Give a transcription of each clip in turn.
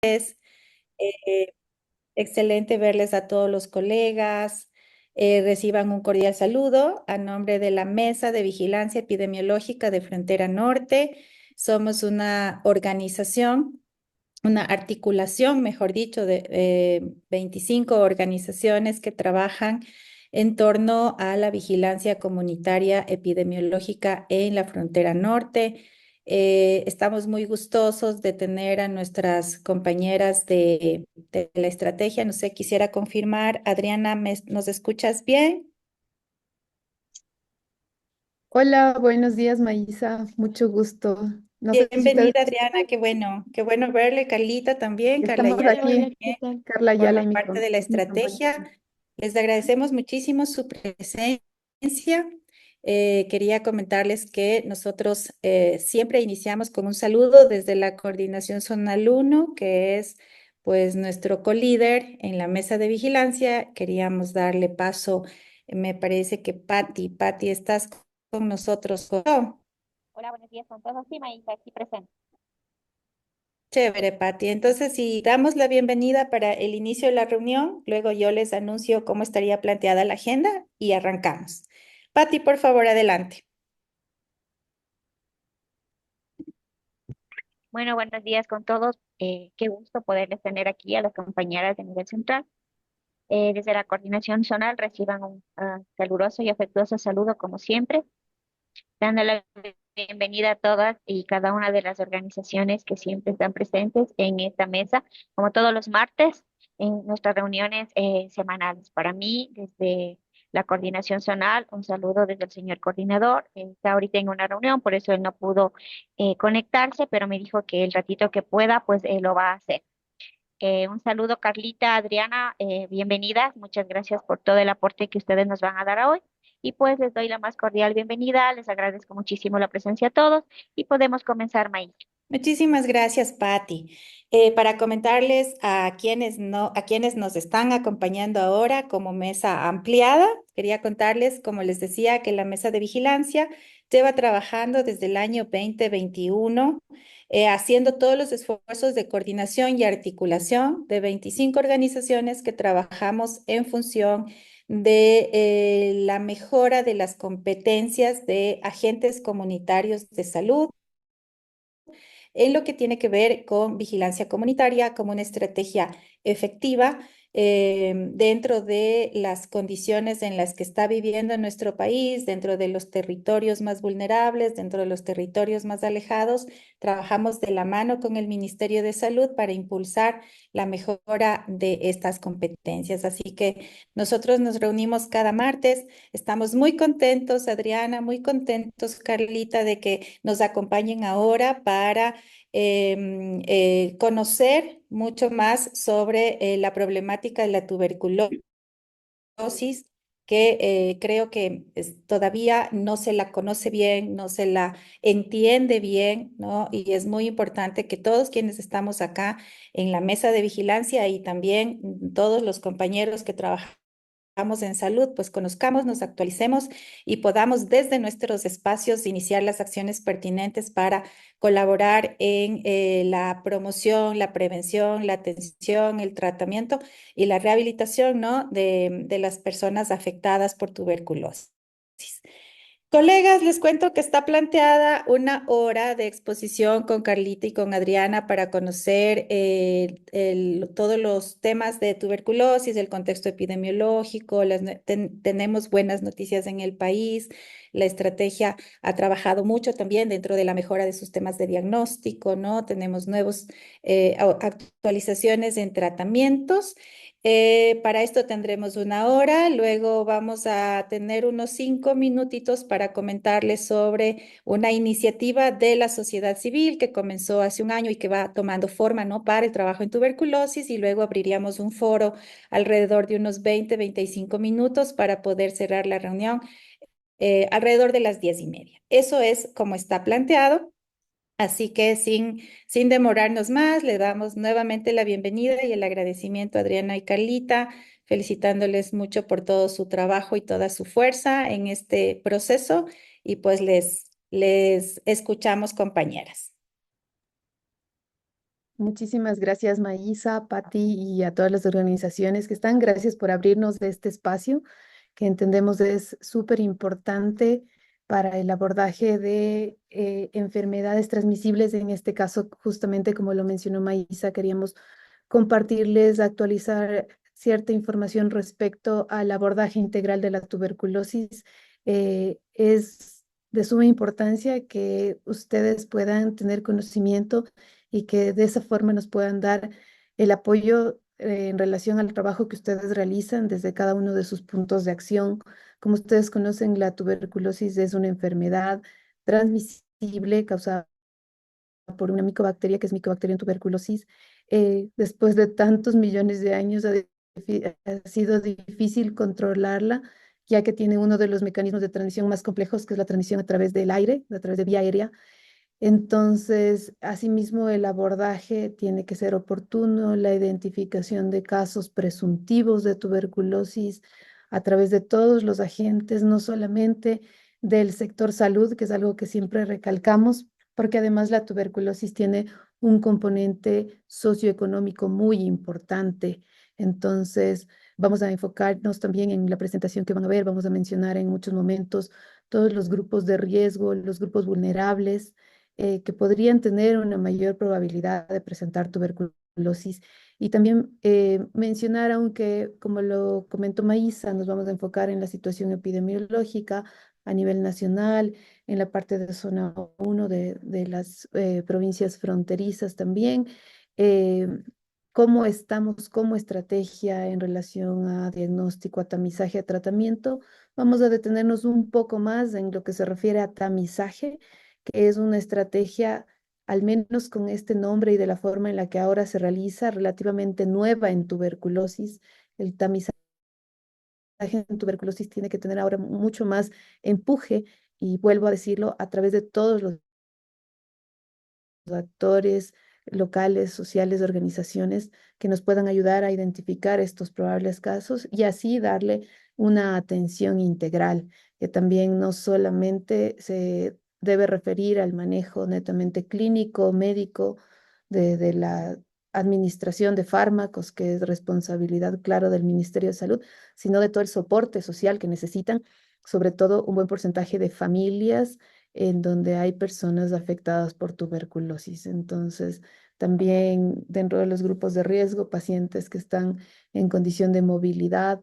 Eh, Excelente verles a todos los colegas. Reciban un cordial saludo a nombre de la Mesa de Vigilancia Epidemiológica de Frontera Norte. Somos una organización, una articulación, mejor dicho, de 25 organizaciones que trabajan en torno a la vigilancia comunitaria epidemiológica en la frontera norte. Estamos muy gustosos de tener a nuestras compañeras de la estrategia. No sé, quisiera confirmar, Adriana, ¿nos escuchas bien? Hola, buenos días, Maísa. Mucho gusto. No sé si ustedes Bienvenida, Adriana, qué bueno verle. Carlita también, Carla estamos Ayala aquí, también Carla Ayala forma y parte de la mi compañera. estrategia. Les agradecemos muchísimo su presencia. Quería comentarles que nosotros siempre iniciamos con un saludo desde la Coordinación Zonal 1, que es pues nuestro colíder en la mesa de vigilancia. Queríamos darle paso, me parece que Patti, ¿estás con nosotros? Oh, Hola, buenos días con todos. Sí, Maísa, aquí presente. chévere, Patti. Entonces, si damos la bienvenida para el inicio de la reunión, luego yo les anuncio cómo estaría planteada la agenda y arrancamos. Patti, por favor, adelante. Bueno, buenos días con todos. Qué gusto poderles tener aquí a las compañeras de nivel central. Desde la coordinación zonal reciban un caluroso y afectuoso saludo como siempre, dando la bienvenida a todas y cada una de las organizaciones que siempre están presentes en esta mesa, como todos los martes, en nuestras reuniones semanales. Para mí, desde la coordinación zonal, un saludo desde el señor coordinador. Está ahorita en una reunión, por eso él no pudo conectarse, pero me dijo que el ratito que pueda, pues lo va a hacer. Un saludo, Carlita, Adriana, bienvenidas. Muchas gracias por todo el aporte que ustedes nos van a dar hoy. Y pues les doy la más cordial bienvenida. Les agradezco muchísimo la presencia a todos y podemos comenzar, May. Muchísimas gracias, Patti. Para comentarles a quienes no, a quienes nos están acompañando ahora como mesa ampliada, quería contarles, como les decía, que la mesa de vigilancia lleva trabajando desde el año 2021, haciendo todos los esfuerzos de coordinación y articulación de 25 organizaciones que trabajamos en función de la mejora de las competencias de agentes comunitarios de salud en lo que tiene que ver con vigilancia comunitaria como una estrategia efectiva dentro de las condiciones en las que está viviendo nuestro país, dentro de los territorios más vulnerables, dentro de los territorios más alejados. Trabajamos de la mano con el Ministerio de Salud para impulsar la mejora de estas competencias. Así que nosotros nos reunimos cada martes. Estamos muy contentos, Adriana, muy contentos, Carlita, de que nos acompañen ahora para conocer mucho más sobre la problemática de la tuberculosis, que creo que todavía no se la conoce bien, no se la entiende bien, ¿no? Y es muy importante que todos quienes estamos acá en la mesa de vigilancia y también todos los compañeros que trabajamos en salud, pues conozcamos, nos actualicemos y podamos desde nuestros espacios iniciar las acciones pertinentes para colaborar en la promoción, la prevención, la atención, el tratamiento y la rehabilitación, ¿no? de las personas afectadas por tuberculosis. Colegas, les cuento que está planteada una hora de exposición con Carlita y con Adriana para conocer todos los temas de tuberculosis, el contexto epidemiológico. Tenemos buenas noticias en el país. La estrategia ha trabajado mucho también dentro de la mejora de sus temas de diagnóstico, ¿no? Tenemos nuevos actualizaciones en tratamientos. Para esto tendremos una hora, luego vamos a tener unos 5 minutitos para comentarles sobre una iniciativa de la sociedad civil que comenzó hace un año y que va tomando forma, ¿no? Para el trabajo en tuberculosis y luego abriríamos un foro alrededor de unos 20-25 minutos para poder cerrar la reunión alrededor de las 10:30. Eso es como está planteado. Así que sin demorarnos más, le damos nuevamente la bienvenida y el agradecimiento a Adriana y Carlita, felicitándoles mucho por todo su trabajo y toda su fuerza en este proceso y pues les escuchamos, compañeras. Muchísimas gracias, Maísa, Patti y a todas las organizaciones que están. Gracias por abrirnos de este espacio que entendemos es súper importante para el abordaje de enfermedades transmisibles. En este caso, justamente como lo mencionó Maísa, queríamos compartirles, actualizar cierta información respecto al abordaje integral de la tuberculosis. Es de suma importancia que ustedes puedan tener conocimiento y que de esa forma nos puedan dar el apoyo en relación al trabajo que ustedes realizan desde cada uno de sus puntos de acción. Como ustedes conocen, la tuberculosis es una enfermedad transmisible causada por una micobacteria que es Mycobacterium tuberculosis. Después de tantos millones de años ha sido difícil controlarla, ya que tiene uno de los mecanismos de transmisión más complejos, que es la transmisión a través del aire, a través de vía aérea. Entonces, asimismo, el abordaje tiene que ser oportuno, la identificación de casos presuntivos de tuberculosis a través de todos los agentes, no solamente del sector salud, que es algo que siempre recalcamos, porque además la tuberculosis tiene un componente socioeconómico muy importante. Entonces, vamos a enfocarnos también en la presentación que van a ver, vamos a mencionar en muchos momentos todos los grupos de riesgo, los grupos vulnerables que podrían tener una mayor probabilidad de presentar tuberculosis. Y también mencionar, aunque como lo comentó Maísa, nos vamos a enfocar en la situación epidemiológica a nivel nacional, en la parte de zona 1 de las provincias fronterizas también. eh, ¿Cómo estamos como estrategia en relación a diagnóstico, a tamizaje, a tratamiento? Vamos a detenernos un poco más en lo que se refiere a tamizaje, que es una estrategia, al menos con este nombre y de la forma en la que ahora se realiza, relativamente nueva en tuberculosis. El tamizaje en tuberculosis tiene que tener ahora mucho más empuje y vuelvo a decirlo, a través de todos los actores locales, sociales, organizaciones que nos puedan ayudar a identificar estos probables casos y así darle una atención integral, que también no solamente se debe referir al manejo netamente clínico, médico, de la administración de fármacos, que es responsabilidad, claro, del Ministerio de Salud, sino de todo el soporte social que necesitan, sobre todo un buen porcentaje de familias en donde hay personas afectadas por tuberculosis. Entonces, también dentro de los grupos de riesgo, pacientes que están en condición de movilidad,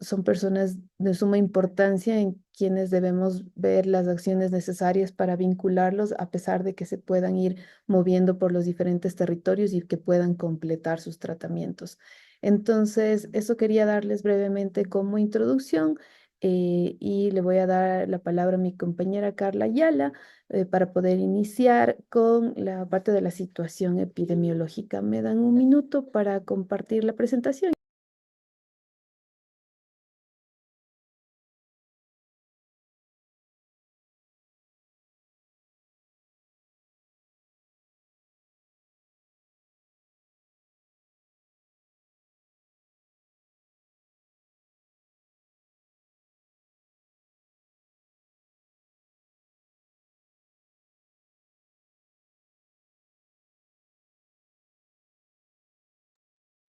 son personas de suma importancia en quienes debemos ver las acciones necesarias para vincularlos, a pesar de que se puedan ir moviendo por los diferentes territorios y que puedan completar sus tratamientos. Entonces, eso quería darles brevemente como introducción y le voy a dar la palabra a mi compañera Carla Ayala para poder iniciar con la parte de la situación epidemiológica. ¿Me dan un minuto para compartir la presentación?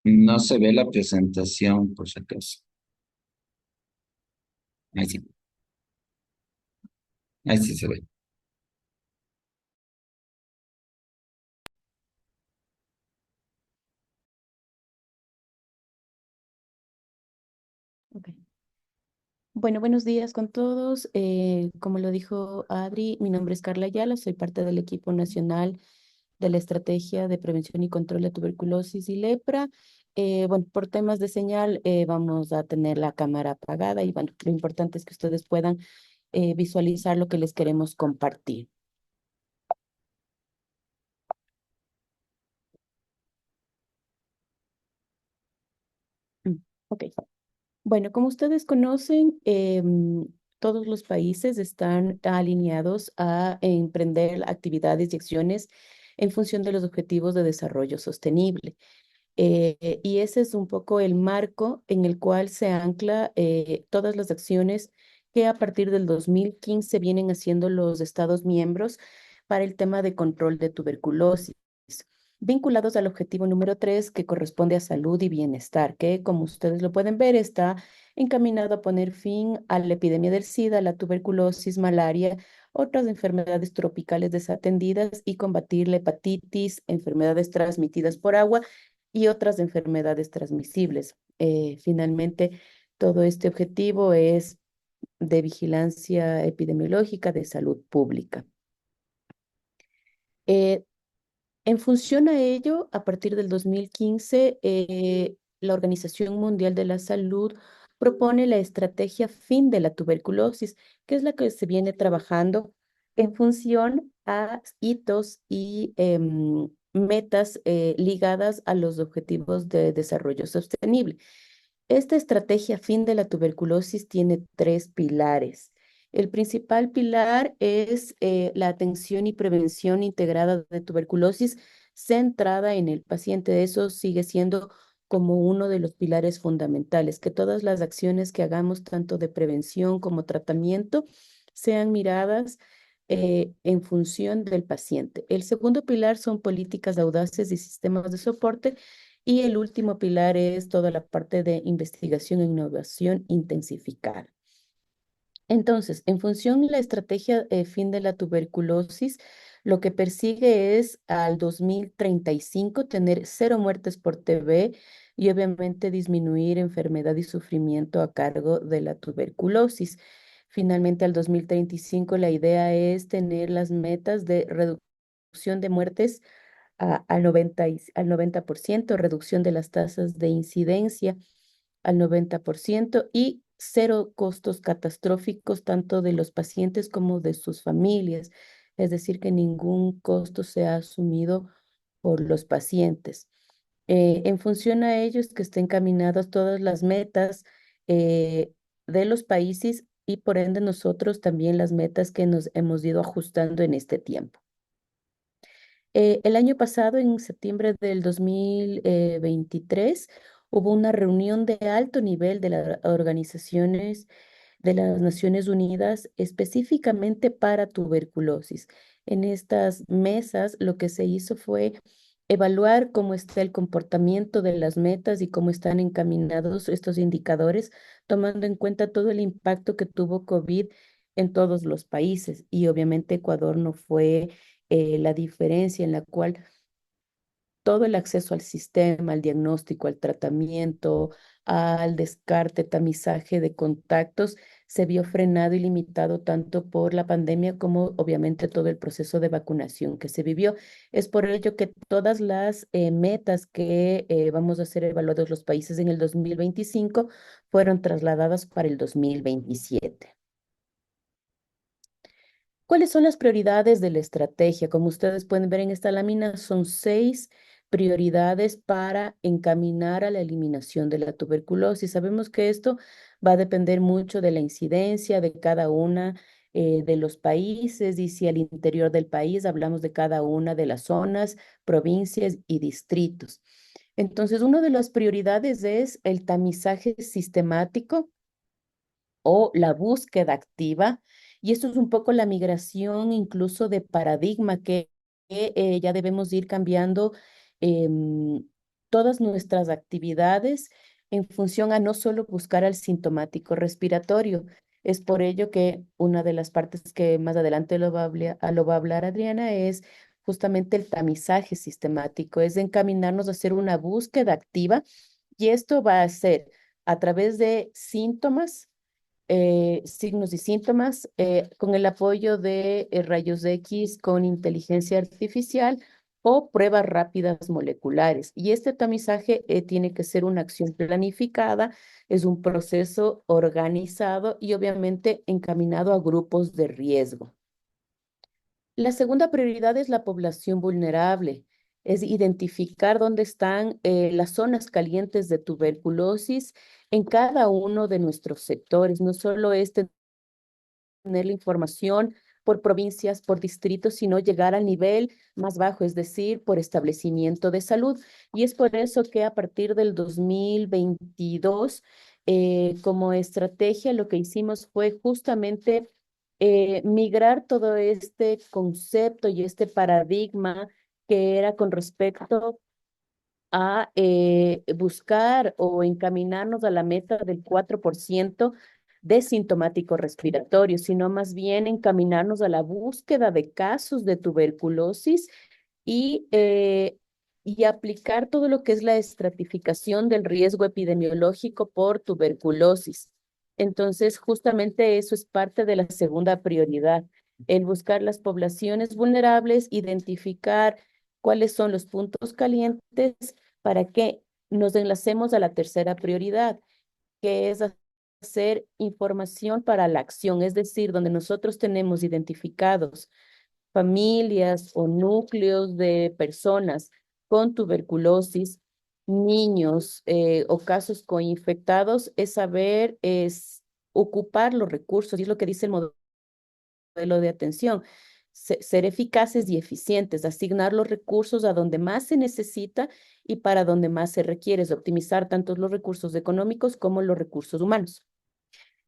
No se ve la presentación, por si acaso. Ahí sí, ahí sí se ve. Ok. Bueno, buenos días con todos. Como lo dijo Adri, mi nombre es Carla Ayala, soy parte del equipo nacional de la Estrategia de Prevención y Control de Tuberculosis y Lepra. Bueno, por temas de señal vamos a tener la cámara apagada y bueno, lo importante es que ustedes puedan visualizar lo que les queremos compartir. Mm, Ok. Bueno, como ustedes conocen, todos los países están alineados a emprender actividades y acciones en función de los objetivos de desarrollo sostenible. Y ese es un poco el marco en el cual se ancla todas las acciones que a partir del 2015 vienen haciendo los Estados miembros para el tema de control de tuberculosis. vinculados al objetivo número 3, que corresponde a salud y bienestar, que como ustedes lo pueden ver, está encaminado a poner fin a la epidemia del SIDA, la tuberculosis, malaria, otras enfermedades tropicales desatendidas y combatir la hepatitis, enfermedades transmitidas por agua y otras enfermedades transmisibles. Finalmente, todo este objetivo es de vigilancia epidemiológica de salud pública. Eh, en función a ello, a partir del 2015, la Organización Mundial de la Salud propone la estrategia fin de la tuberculosis, que es la que se viene trabajando en función a hitos y metas ligadas a los objetivos de desarrollo sostenible. Esta estrategia fin de la tuberculosis tiene tres pilares. El principal pilar es la atención y prevención integrada de tuberculosis centrada en el paciente. Eso sigue siendo como uno de los pilares fundamentales, que todas las acciones que hagamos, tanto de prevención como tratamiento, sean miradas en función del paciente. El segundo pilar son políticas audaces y sistemas de soporte. Y el último pilar es toda la parte de investigación e innovación intensificada. Entonces, en función de la estrategia fin de la tuberculosis, lo que persigue es al 2035 tener 0 muertes por TB y obviamente disminuir enfermedad y sufrimiento a cargo de la tuberculosis. Finalmente, al 2035, la idea es tener las metas de reducción de muertes al 90%, reducción de las tasas de incidencia al 90% y cero costos catastróficos tanto de los pacientes como de sus familias. Es decir, que ningún costo sea asumido por los pacientes. En función a ellos, que estén encaminadas todas las metas de los países y por ende nosotros también las metas que nos hemos ido ajustando en este tiempo. El año pasado, en septiembre del 2023, hubo una reunión de alto nivel de las organizaciones de las Naciones Unidas específicamente para tuberculosis. En estas mesas lo que se hizo fue evaluar cómo está el comportamiento de las metas y cómo están encaminados estos indicadores, tomando en cuenta todo el impacto que tuvo COVID en todos los países. Y obviamente Ecuador no fue la diferencia en la cual todo el acceso al sistema, al diagnóstico, al tratamiento, al descarte, tamizaje de contactos, se vio frenado y limitado tanto por la pandemia como obviamente todo el proceso de vacunación que se vivió. Es por ello que todas las metas que vamos a ser evaluados los países en el 2025 fueron trasladadas para el 2027. ¿Cuáles son las prioridades de la estrategia? Como ustedes pueden ver en esta lámina, son 6 prioridades para encaminar a la eliminación de la tuberculosis. Sabemos que esto va a depender mucho de la incidencia de cada una de los países y si al interior del país hablamos de cada una de las zonas, provincias y distritos. Entonces, una de las prioridades es el tamizaje sistemático o la búsqueda activa. Y esto es un poco la migración incluso de paradigma que ya debemos ir cambiando em, todas nuestras actividades en función a no solo buscar al sintomático respiratorio. Es por ello que una de las partes que más adelante lo va a hablar Adriana es justamente el tamizaje sistemático, es encaminarnos a hacer una búsqueda activa y esto va a ser a través de síntomas signos y síntomas con el apoyo de rayos X con inteligencia artificial o pruebas rápidas moleculares. Y este tamizaje tiene que ser una acción planificada, es un proceso organizado y obviamente encaminado a grupos de riesgo. La segunda prioridad es la población vulnerable, es identificar dónde están las zonas calientes de tuberculosis en cada uno de nuestros sectores. No solo es tener la información por provincias, por distritos, sino llegar al nivel más bajo, es decir, por establecimiento de salud. Y es por eso que a partir del 2022, como estrategia, lo que hicimos fue justamente migrar todo este concepto y este paradigma que era con respecto a buscar o encaminarnos a la meta del 4% de sintomáticos respiratorios, sino más bien encaminarnos a la búsqueda de casos de tuberculosis y aplicar todo lo que es la estratificación del riesgo epidemiológico por tuberculosis. Entonces, justamente eso es parte de la segunda prioridad, el buscar las poblaciones vulnerables, identificar cuáles son los puntos calientes para que nos enlacemos a la tercera prioridad, que es hacer información para la acción, es decir, donde nosotros tenemos identificados familias o núcleos de personas con tuberculosis, niños o casos coinfectados, es saber, es ocupar los recursos, y es lo que dice el modelo de atención, ser eficaces y eficientes, asignar los recursos a donde más se necesita y para donde más se requiere, es optimizar tanto los recursos económicos como los recursos humanos.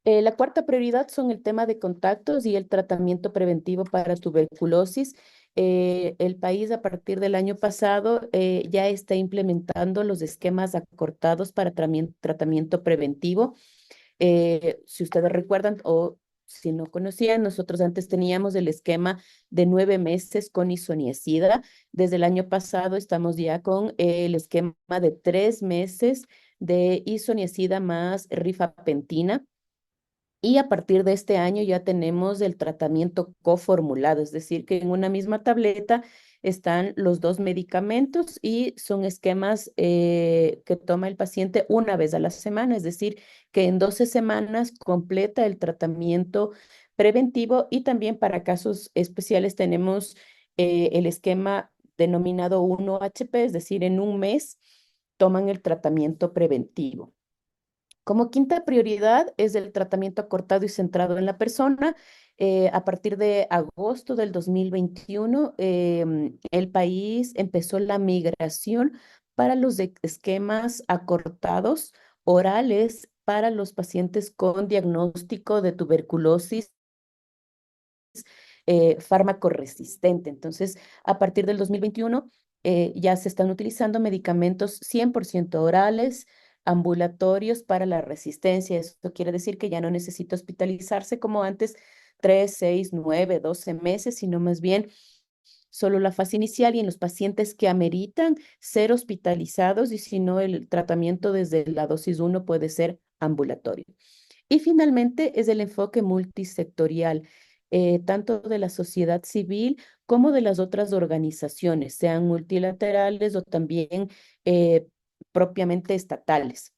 La cuarta prioridad son el tema de contactos y el tratamiento preventivo para tuberculosis. El país a partir del año pasado ya está implementando los esquemas acortados para tratamiento preventivo. Si ustedes recuerdan o si no conocían, nosotros antes teníamos el esquema de 9 meses con isoniazida. Desde el año pasado estamos ya con el esquema de 3 meses de isoniazida más rifapentina. Y a partir de este año ya tenemos el tratamiento coformulado, es decir, que en una misma tableta están los dos medicamentos y son esquemas que toma el paciente una vez a la semana, es decir, que en 12 semanas completa el tratamiento preventivo y también para casos especiales tenemos el esquema denominado 1HP, es decir, en un mes toman el tratamiento preventivo. Como quinta prioridad es el tratamiento acortado y centrado en la persona. A partir de agosto del 2021, el país empezó la migración para los esquemas acortados orales para los pacientes con diagnóstico de tuberculosis fármaco resistente. Entonces, a partir del 2021, ya se están utilizando medicamentos 100% orales, ambulatorios para la resistencia. Esto quiere decir que ya no necesita hospitalizarse como antes, 3, 6, 9, 12 meses, sino más bien solo la fase inicial y en los pacientes que ameritan ser hospitalizados y si no, el tratamiento desde la dosis 1 puede ser ambulatorio. Y finalmente es el enfoque multisectorial, tanto de la sociedad civil como de las otras organizaciones, sean multilaterales o también propiamente estatales.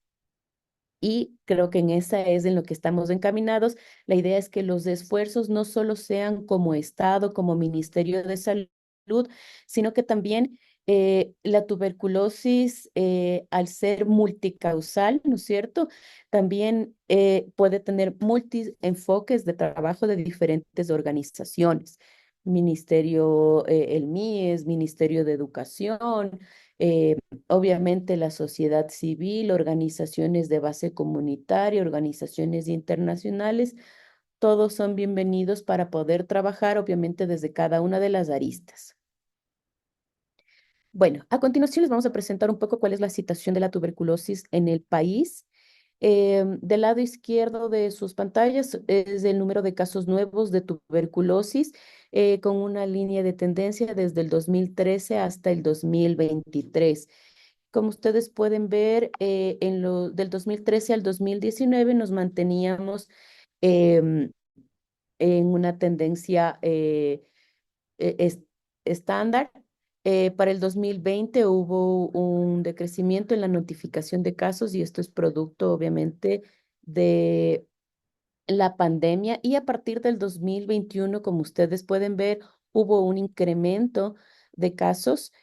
Y creo que en esa es en lo que estamos encaminados. La idea es que los esfuerzos no solo sean como Estado, como Ministerio de Salud, sino que también la tuberculosis, al ser multicausal, ¿no es cierto? También puede tener multi-enfoques de trabajo de diferentes organizaciones. Ministerio, el MIES, Ministerio de Educación, eh, obviamente la sociedad civil, organizaciones de base comunitaria, organizaciones internacionales, todos son bienvenidos para poder trabajar, obviamente, desde cada una de las aristas. Bueno, a continuación les vamos a presentar un poco cuál es la situación de la tuberculosis en el país. Del lado izquierdo de sus pantallas es el número de casos nuevos de tuberculosis con una línea de tendencia desde el 2013 hasta el 2023. Como ustedes pueden ver, del 2013 al 2019 nos manteníamos em, en una tendencia estándar. Para el 2020 hubo un decrecimiento en la notificación de casos y esto es producto, obviamente, de la pandemia y a partir del 2021, como ustedes pueden ver, hubo un incremento de casos,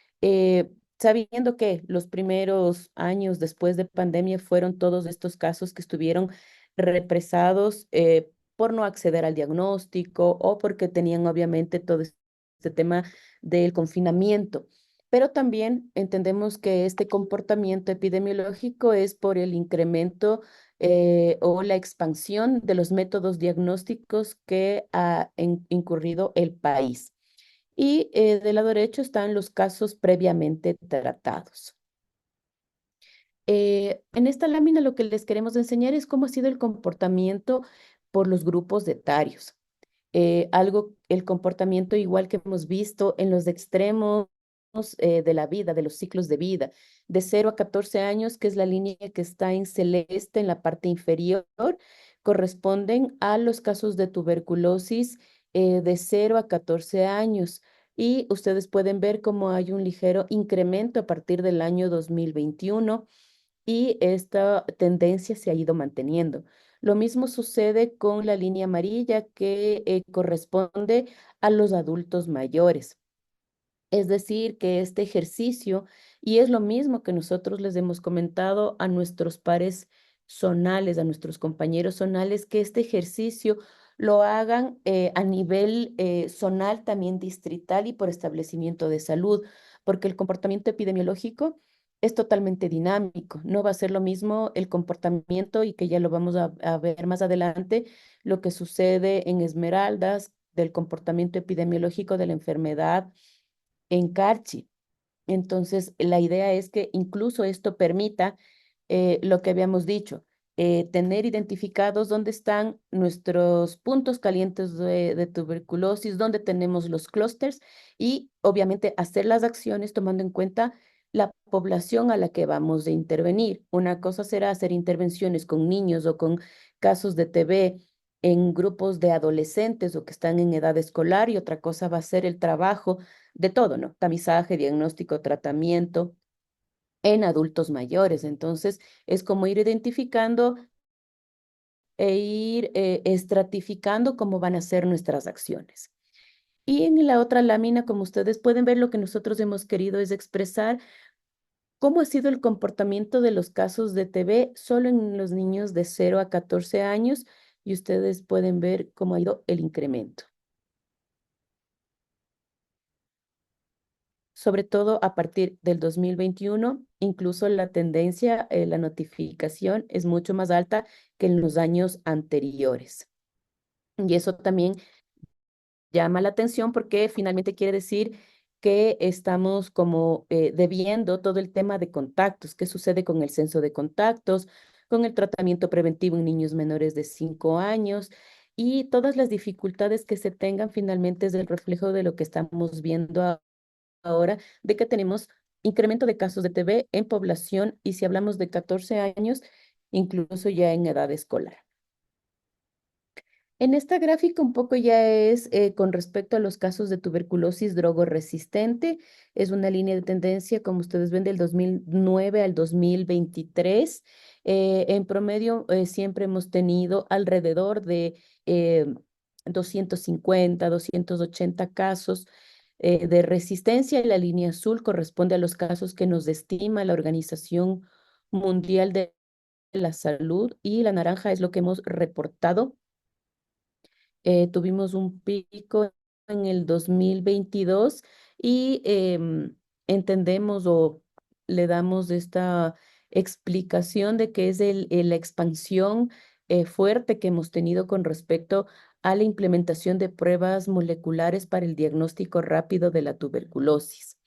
sabiendo que los primeros años después de pandemia fueron todos estos casos que estuvieron represados por no acceder al diagnóstico o porque tenían obviamente todo este tema del confinamiento. Pero también entendemos que este comportamiento epidemiológico es por el incremento o la expansión de los métodos diagnósticos que ha incurrido el país. Y del lado derecho están los casos previamente tratados. En esta lámina lo que les queremos enseñar es cómo ha sido el comportamiento por los grupos de etarios. El comportamiento igual que hemos visto en los extremos de la vida, de los ciclos de vida, de 0 a 14 años, que es la línea que está en celeste en la parte inferior, corresponden a los casos de tuberculosis de 0 a 14 años. Y ustedes pueden ver cómo hay un ligero incremento a partir del año 2021 y esta tendencia se ha ido manteniendo. Lo mismo sucede con la línea amarilla que corresponde a los adultos mayores. Es decir, que este ejercicio, y es lo mismo que nosotros les hemos comentado a nuestros pares zonales, a nuestros compañeros zonales, que este ejercicio lo hagan a nivel zonal, también distrital y por establecimiento de salud, porque el comportamiento epidemiológico es totalmente dinámico. No va a ser lo mismo el comportamiento y que ya lo vamos a ver más adelante, lo que sucede en Esmeraldas, del comportamiento epidemiológico de la enfermedad en Carchi. Entonces, la idea es que incluso esto permita lo que habíamos dicho, tener identificados dónde están nuestros puntos calientes de tuberculosis, dónde tenemos los clústeres y obviamente hacer las acciones tomando en cuenta la población a la que vamos a intervenir. Una cosa será hacer intervenciones con niños o con casos de TB en grupos de adolescentes o que están en edad escolar y otra cosa va a ser el trabajo de todo, ¿no? Tamizaje, diagnóstico, tratamiento en adultos mayores. Entonces, es como ir identificando e ir estratificando cómo van a ser nuestras acciones. Y en la otra lámina, como ustedes pueden ver, lo que nosotros hemos querido es expresar cómo ha sido el comportamiento de los casos de TB solo en los niños de 0 a 14 años y ustedes pueden ver cómo ha ido el incremento. Sobre todo a partir del 2021, incluso la tendencia, la notificación es mucho más alta que en los años anteriores. Y eso también llama la atención porque finalmente quiere decir que estamos como debiendo todo el tema de contactos, qué sucede con el censo de contactos, con el tratamiento preventivo en niños menores de 5 años y todas las dificultades que se tengan finalmente es el reflejo de lo que estamos viendo ahora de que tenemos incremento de casos de TB en población y si hablamos de 14 años, incluso ya en edad escolar. En esta gráfica un poco ya es con respecto a los casos de tuberculosis drogoresistente. Es una línea de tendencia, como ustedes ven, del 2009 al 2023. En promedio, siempre hemos tenido alrededor de 250, 280 casos de resistencia. La línea azul corresponde a los casos que nos estima la Organización Mundial de la Salud y la naranja es lo que hemos reportado. Tuvimos un pico en el 2022 y entendemos o le damos esta explicación de que es la expansión fuerte que hemos tenido con respecto a la implementación de pruebas moleculares para el diagnóstico rápido de la tuberculosis.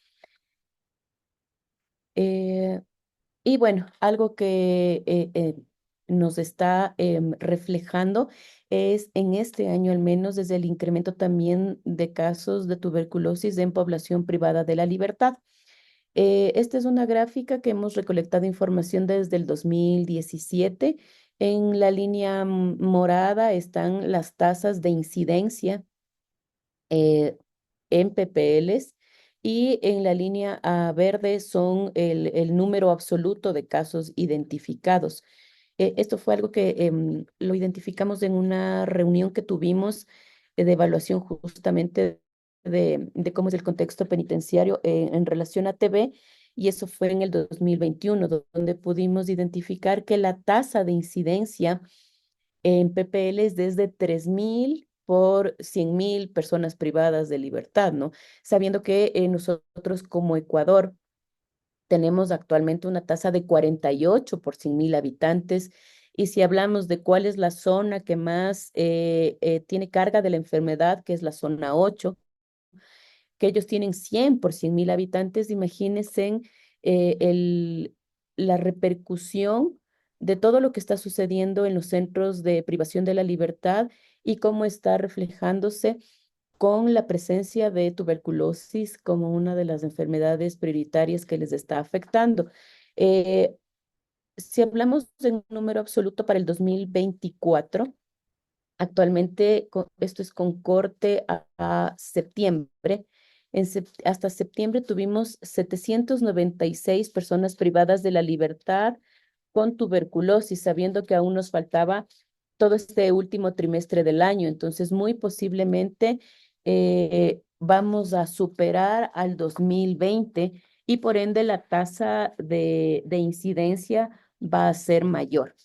Eh, y bueno, algo que nos está reflejando es en este año al menos desde el incremento también de casos de tuberculosis en población privada de la libertad. Esta es una gráfica que hemos recolectado información desde el 2017. En la línea morada están las tasas de incidencia en PPLs y en la línea verde son el número absoluto de casos identificados. Esto fue algo que lo identificamos en una reunión que tuvimos de evaluación justamente de cómo es el contexto penitenciario en relación a TB, y eso fue en el 2021, donde pudimos identificar que la tasa de incidencia en PPL es desde 3.000 por 100.000 personas privadas de libertad, ¿no? Sabiendo que nosotros como Ecuador tenemos actualmente una tasa de 48 por 100.000 habitantes. Y si hablamos de cuál es la zona que más tiene carga de la enfermedad, que es la zona 8, que ellos tienen 100 por 100.000 habitantes. Imagínense la repercusión de todo lo que está sucediendo en los centros de privación de la libertad y cómo está reflejándose con la presencia de tuberculosis como una de las enfermedades prioritarias que les está afectando. Eh, si hablamos de un número absoluto para el 2024, actualmente esto es con corte a septiembre. Hasta septiembre tuvimos 796 personas privadas de la libertad con tuberculosis, sabiendo que aún nos faltaba todo este último trimestre del año. Entonces, muy posiblemente vamos a superar al 2020 y por ende la tasa de incidencia va a ser mayor.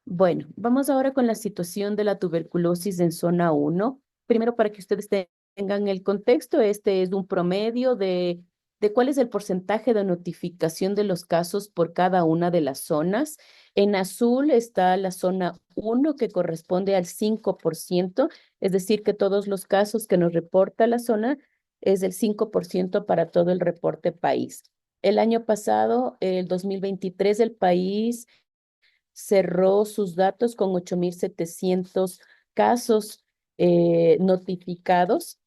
Bueno, vamos ahora con la situación de la tuberculosis en zona 1. Primero, para que ustedes tengan el contexto, este es un promedio de cuál es el porcentaje de notificación de los casos por cada una de las zonas. En azul está la zona 1, que corresponde al 5%, es decir, que todos los casos que nos reporta la zona es del 5% para todo el reporte país. El año pasado, el 2023, el país cerró sus datos con 8.700 casos notificados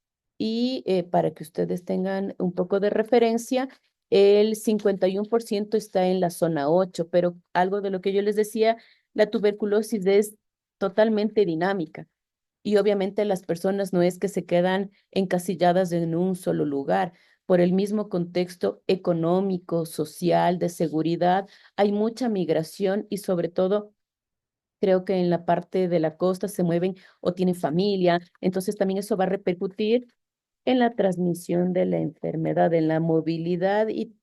y para que ustedes tengan un poco de referencia, el 51% está en la zona 8, pero algo de lo que yo les decía, la tuberculosis es totalmente dinámica. Y obviamente las personas no es que se quedan encasilladas en un solo lugar. Por el mismo contexto económico, social, de seguridad, hay mucha migración y sobre todo creo que en la parte de la costa se mueven o tienen familia. Entonces también eso va a repercutir en la transmisión de la enfermedad, en la movilidad y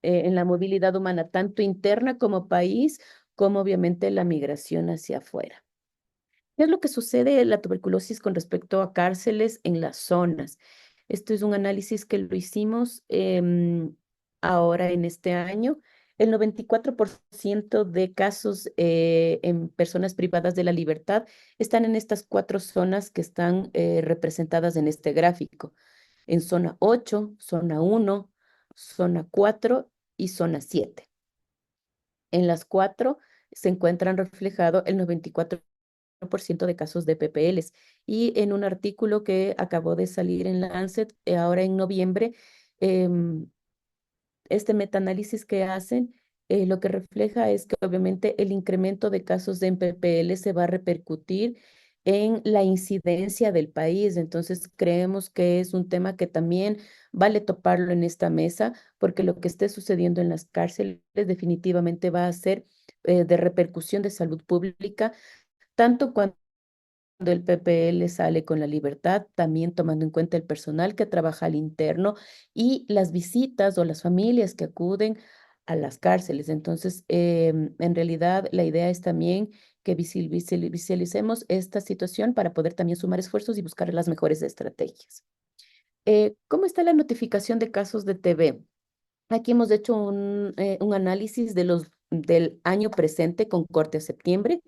en la movilidad humana, tanto interna como país, como obviamente la migración hacia afuera. ¿Qué es lo que sucede en la tuberculosis con respecto a cárceles en las zonas? Esto es un análisis que lo hicimos ahora en este año. El 94% de casos en personas privadas de la libertad están en estas 4 zonas que están representadas en este gráfico. En zona 8, zona 1, zona 4 y zona 7. En las 4 se encuentran reflejado el 94% de casos de PPLs. Y en un artículo que acabó de salir en Lancet, ahora en noviembre, em, este metaanálisis que hacen, lo que refleja es que obviamente el incremento de casos de PPL se va a repercutir en la incidencia del país. Entonces, creemos que es un tema que también vale toparlo en esta mesa, porque lo que esté sucediendo en las cárceles definitivamente va a ser de repercusión de salud pública, tanto cuando el PPL sale con la libertad, también tomando en cuenta el personal que trabaja al interno y las visitas o las familias que acuden a las cárceles. Entonces, en realidad, la idea es también que visualicemos esta situación para poder también sumar esfuerzos y buscar las mejores estrategias. ¿Cómo está la notificación de casos de TB? Aquí hemos hecho un análisis del año presente con corte a septiembre,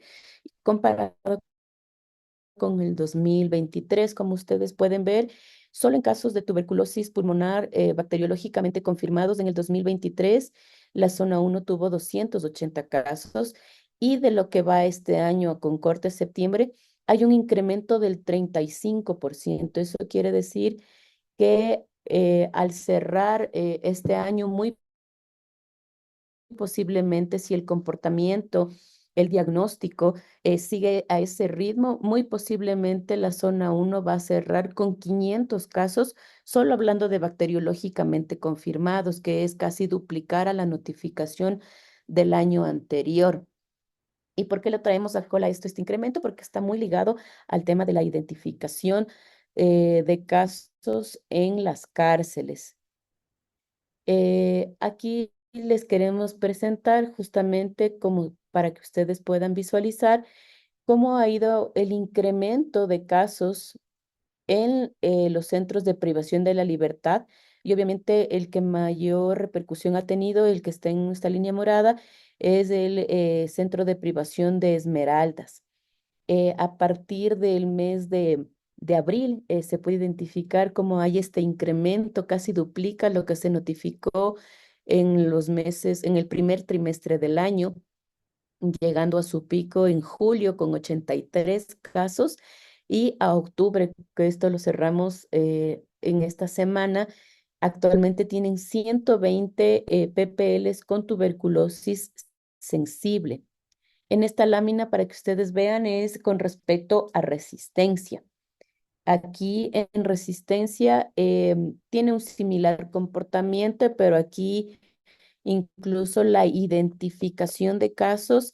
comparado con el 2023. Como ustedes pueden ver, solo en casos de tuberculosis pulmonar bacteriológicamente confirmados en el 2023, la zona 1 tuvo 280 casos y de lo que va este año con corte de septiembre, hay un incremento del 35%. Eso quiere decir que al cerrar este año muy posiblemente si el comportamiento, el diagnóstico sigue a ese ritmo, muy posiblemente la zona 1 va a cerrar con 500 casos, solo hablando de bacteriológicamente confirmados, que es casi duplicar a la notificación del año anterior. ¿Y por qué lo traemos a cola este incremento? Porque está muy ligado al tema de la identificación de casos en las cárceles. Aquí les queremos presentar justamente como para que ustedes puedan visualizar cómo ha ido el incremento de casos en los centros de privación de la libertad. Y obviamente el que mayor repercusión ha tenido, el que está en esta línea morada, es el centro de privación de Esmeraldas. A partir del mes de de abril se puede identificar cómo hay este incremento, casi duplica lo que se notificó en los meses, en el primer trimestre del año, llegando a su pico en julio con 83 casos y a octubre, que esto lo cerramos en esta semana, actualmente tienen 120 PPLs con tuberculosis sensible. En esta lámina, para que ustedes vean, es con respecto a resistencia. Aquí en resistencia tiene un similar comportamiento, pero aquí incluso la identificación de casos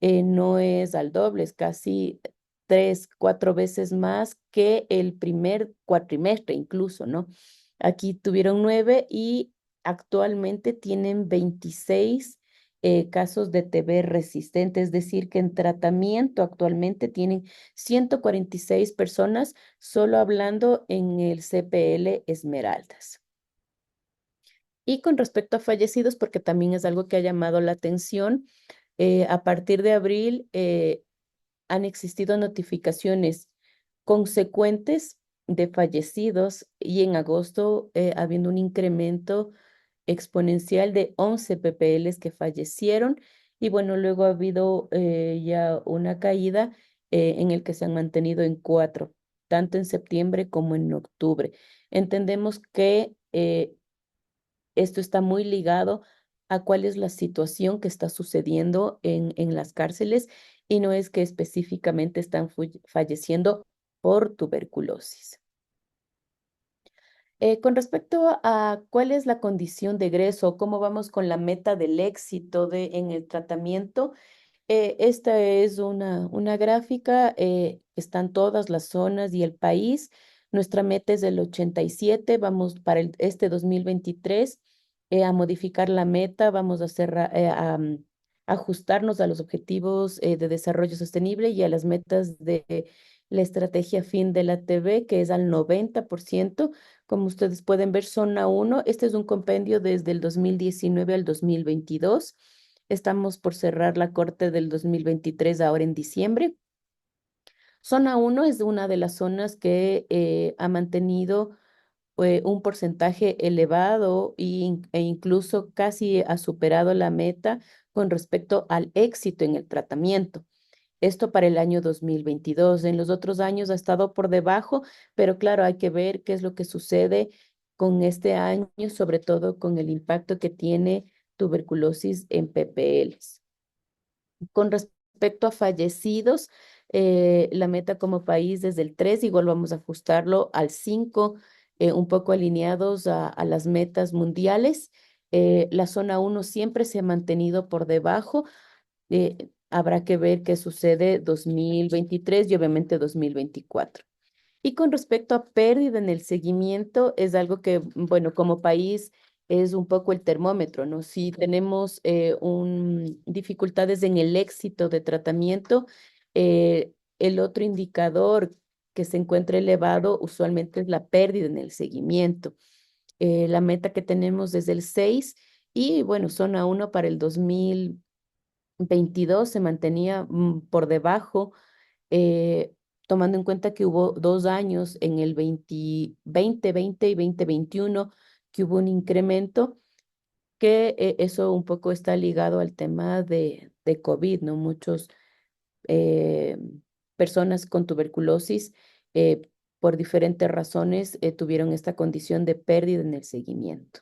no es al doble, es casi 3, 4 veces más que el primer cuatrimestre incluso, ¿no? Aquí tuvieron 9 y actualmente tienen 26 casos de TB resistente, es decir, que en tratamiento actualmente tienen 146 personas, solo hablando en el CPL Esmeraldas. Y con respecto a fallecidos, porque también es algo que ha llamado la atención, a partir de abril han existido notificaciones consecuentes de fallecidos y en agosto habiendo un incremento exponencial de 11 PPLs que fallecieron y bueno, luego ha habido ya una caída en el que se han mantenido en 4, tanto en septiembre como en octubre. Entendemos que esto está muy ligado a cuál es la situación que está sucediendo en las cárceles y no es que específicamente están falleciendo por tuberculosis. Con respecto a cuál es la condición de egreso, cómo vamos con la meta del éxito en el tratamiento, esta es una gráfica, están todas las zonas y el país. Nuestra meta es del 87, vamos para este 2023 a modificar la meta, vamos a ajustarnos a los objetivos de desarrollo sostenible y a las metas de la estrategia fin de la TV, que es al 90%. Como ustedes pueden ver, zona 1, este es un compendio desde el 2019 al 2022. Estamos por cerrar la corte del 2023 ahora en diciembre. Zona 1 es una de las zonas que ha mantenido un porcentaje elevado e incluso casi ha superado la meta con respecto al éxito en el tratamiento. Esto para el año 2022. En los otros años ha estado por debajo, pero claro, hay que ver qué es lo que sucede con este año, sobre todo con el impacto que tiene tuberculosis en PPLs. Con respecto a fallecidos, la meta como país desde el 3, igual vamos a ajustarlo al 5, un poco alineados a las metas mundiales. La zona 1 siempre se ha mantenido por debajo. Habrá que ver qué sucede 2023 y obviamente 2024. Y con respecto a pérdida en el seguimiento, es algo que, bueno, como país es un poco el termómetro, ¿no? Si tenemos dificultades en el éxito de tratamiento, el otro indicador que se encuentra elevado usualmente es la pérdida en el seguimiento. La meta que tenemos es el 6 y, bueno, zona 1 para el 2022 se mantenía por debajo, eh, tomando en cuenta que hubo 2 años en el 2020 y 2021 que hubo un incremento, que eso un poco está ligado al tema de COVID, ¿no? Muchos eh, personas con tuberculosis eh, por diferentes razones tuvieron esta condición de pérdida en el seguimiento.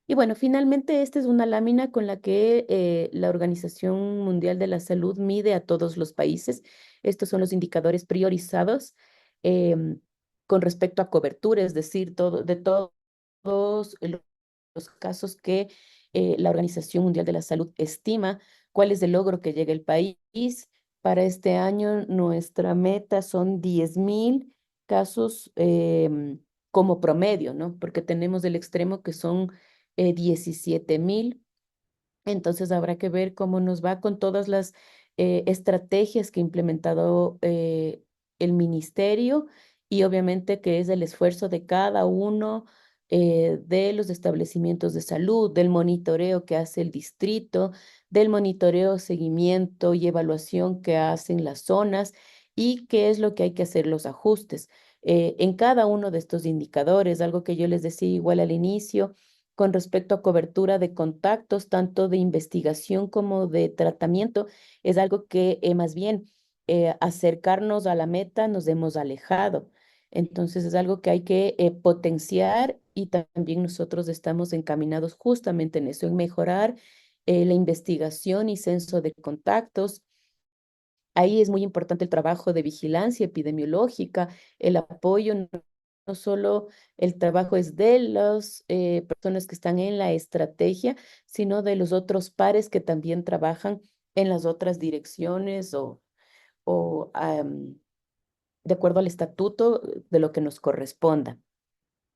Y bueno, finalmente esta es una lámina con la que la Organización Mundial de la Salud mide a todos los países. Estos son los indicadores priorizados con respecto a cobertura, es decir, de todos los casos que la Organización Mundial de la Salud estima cuál es el logro que llega el país. Para este año, nuestra meta son 10.000 casos como promedio, ¿no? Porque tenemos el extremo que son 17.000. Entonces habrá que ver cómo nos va con todas las estrategias que ha implementado el ministerio y obviamente que es el esfuerzo de cada uno de los establecimientos de salud, del monitoreo que hace el distrito, del monitoreo, seguimiento y evaluación que hacen las zonas y qué es lo que hay que hacer los ajustes. En cada uno de estos indicadores, algo que yo les decía igual al inicio, con respecto a cobertura de contactos, tanto de investigación como de tratamiento, es algo que más bien acercarnos a la meta nos hemos alejado. Entonces es algo que hay que potenciar y también nosotros estamos encaminados justamente en eso, en mejorar la investigación y censo de contactos. Ahí es muy importante el trabajo de vigilancia epidemiológica, el apoyo, no solo el trabajo es de las personas que están en la estrategia, sino de los otros pares que también trabajan en las otras direcciones o de acuerdo al estatuto de lo que nos corresponda.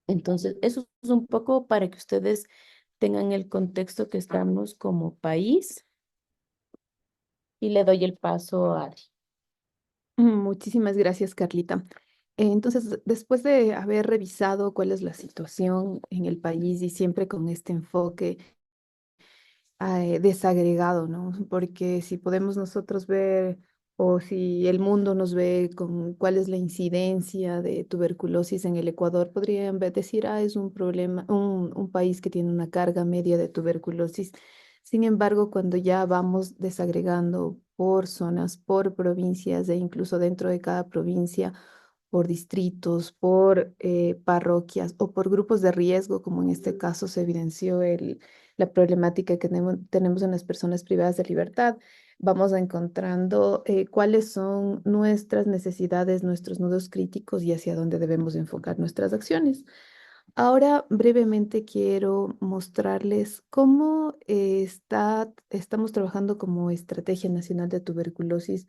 Entonces, eso es un poco para que ustedes tengan el contexto que estamos como país y le doy el paso a Adri. Muchísimas gracias, Carlita. Entonces, después de haber revisado cuál es la situación en el país y siempre con este enfoque desagregado, ¿no? Porque si podemos nosotros ver o si el mundo nos ve con cuál es la incidencia de tuberculosis en el Ecuador, podrían decir, es un problema, un país que tiene una carga media de tuberculosis. Sin embargo, cuando ya vamos desagregando por zonas, por provincias e incluso dentro de cada provincia, por distritos, por parroquias o por grupos de riesgo, como en este caso se evidenció la problemática que tenemos en las personas privadas de libertad, vamos encontrando cuáles son nuestras necesidades, nuestros nudos críticos y hacia dónde debemos enfocar nuestras acciones. Ahora brevemente quiero mostrarles cómo estamos trabajando como Estrategia Nacional de Tuberculosis.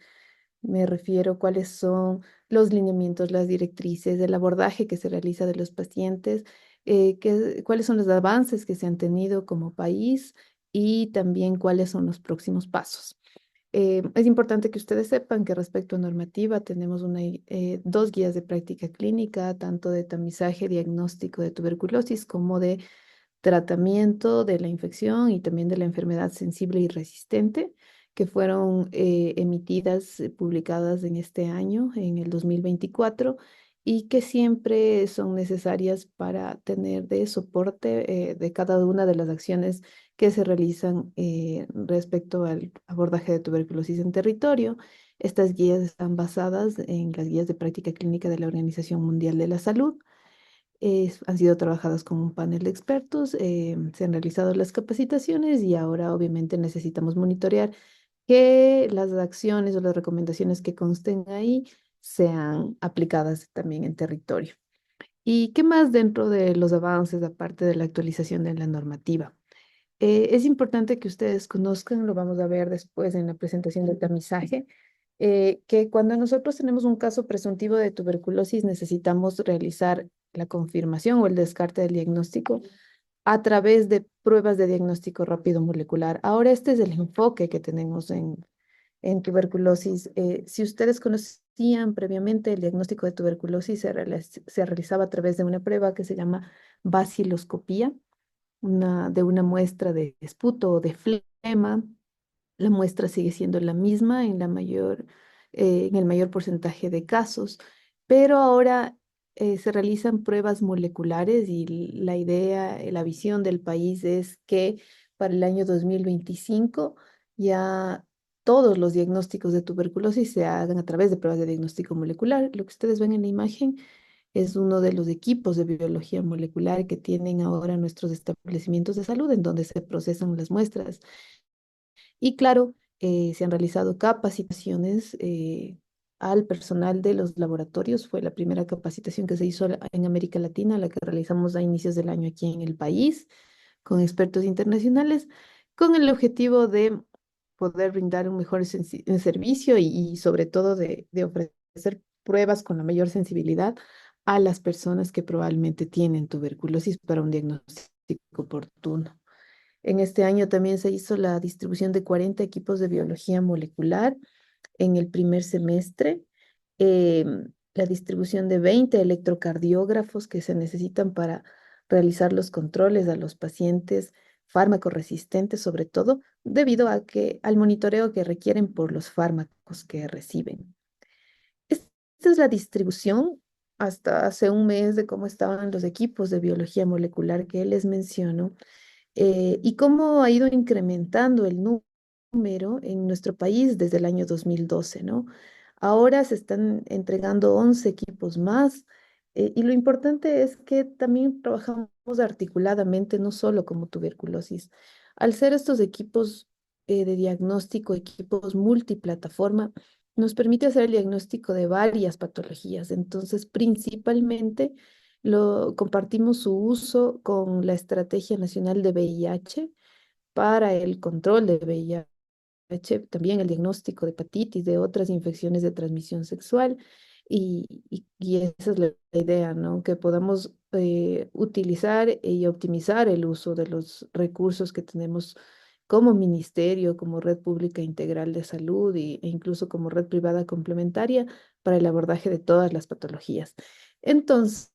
Me refiero cuáles son los lineamientos, las directrices, el abordaje que se realiza de los pacientes, cuáles son los avances que se han tenido como país y también cuáles son los próximos pasos. Es importante que ustedes sepan que respecto a normativa tenemos dos guías de práctica clínica, tanto de tamizaje diagnóstico de tuberculosis como de tratamiento de la infección y también de la enfermedad sensible y resistente, que fueron emitidas, publicadas en este año, en el 2024, y que siempre son necesarias para tener de soporte de cada una de las acciones que se realizan respecto al abordaje de tuberculosis en territorio. Estas guías están basadas en las guías de práctica clínica de la Organización Mundial de la Salud. Han sido trabajadas con un panel de expertos, se han realizado las capacitaciones y ahora obviamente necesitamos monitorear que las acciones o las recomendaciones que consten ahí sean aplicadas también en territorio. ¿Y qué más dentro de los avances, aparte de la actualización de la normativa? Es importante que ustedes conozcan, lo vamos a ver después en la presentación del tamizaje, que cuando nosotros tenemos un caso presuntivo de tuberculosis necesitamos realizar la confirmación o el descarte del diagnóstico a través de pruebas de diagnóstico rápido molecular. Ahora este es el enfoque que tenemos en tuberculosis. Si ustedes conocían previamente el diagnóstico de tuberculosis, se realizaba a través de una prueba que se llama baciloscopía, de una muestra de esputo o de flema. La muestra sigue siendo la misma en el mayor porcentaje de casos, pero ahora se realizan pruebas moleculares y la idea, la visión del país es que para el año 2025 ya todos los diagnósticos de tuberculosis se hagan a través de pruebas de diagnóstico molecular. Lo que ustedes ven en la imagen es uno de los equipos de biología molecular que tienen ahora nuestros establecimientos de salud en donde se procesan las muestras. Y claro, se han realizado capacitaciones al personal de los laboratorios. Fue la primera capacitación que se hizo en América Latina, la que realizamos a inicios del año aquí en el país, con expertos internacionales, con el objetivo de poder brindar un mejor servicio y sobre todo de ofrecer pruebas con la mayor sensibilidad a las personas que probablemente tienen tuberculosis para un diagnóstico oportuno. En este año también se hizo la distribución de 40 equipos de biología molecular en el primer semestre, la distribución de 20 electrocardiógrafos que se necesitan para realizar los controles a los pacientes fármaco resistentes, sobre todo debido al monitoreo que requieren por los fármacos que reciben. esta es la distribución hasta hace un mes de cómo estaban los equipos de biología molecular que les menciono, y cómo ha ido incrementando el número en nuestro país desde el año 2012, ¿no? Ahora se están entregando 11 equipos más, y lo importante es que también trabajamos articuladamente, no solo como tuberculosis. Al ser estos equipos de diagnóstico, equipos multiplataforma, nos permite hacer el diagnóstico de varias patologías. Entonces, principalmente compartimos su uso con la Estrategia Nacional de VIH para el control de VIH, también el diagnóstico de hepatitis, de otras infecciones de transmisión sexual. Y esa es la idea, ¿no? Que podamos utilizar y optimizar el uso de los recursos que tenemos como ministerio, como red pública integral de salud e incluso como red privada complementaria para el abordaje de todas las patologías. Entonces,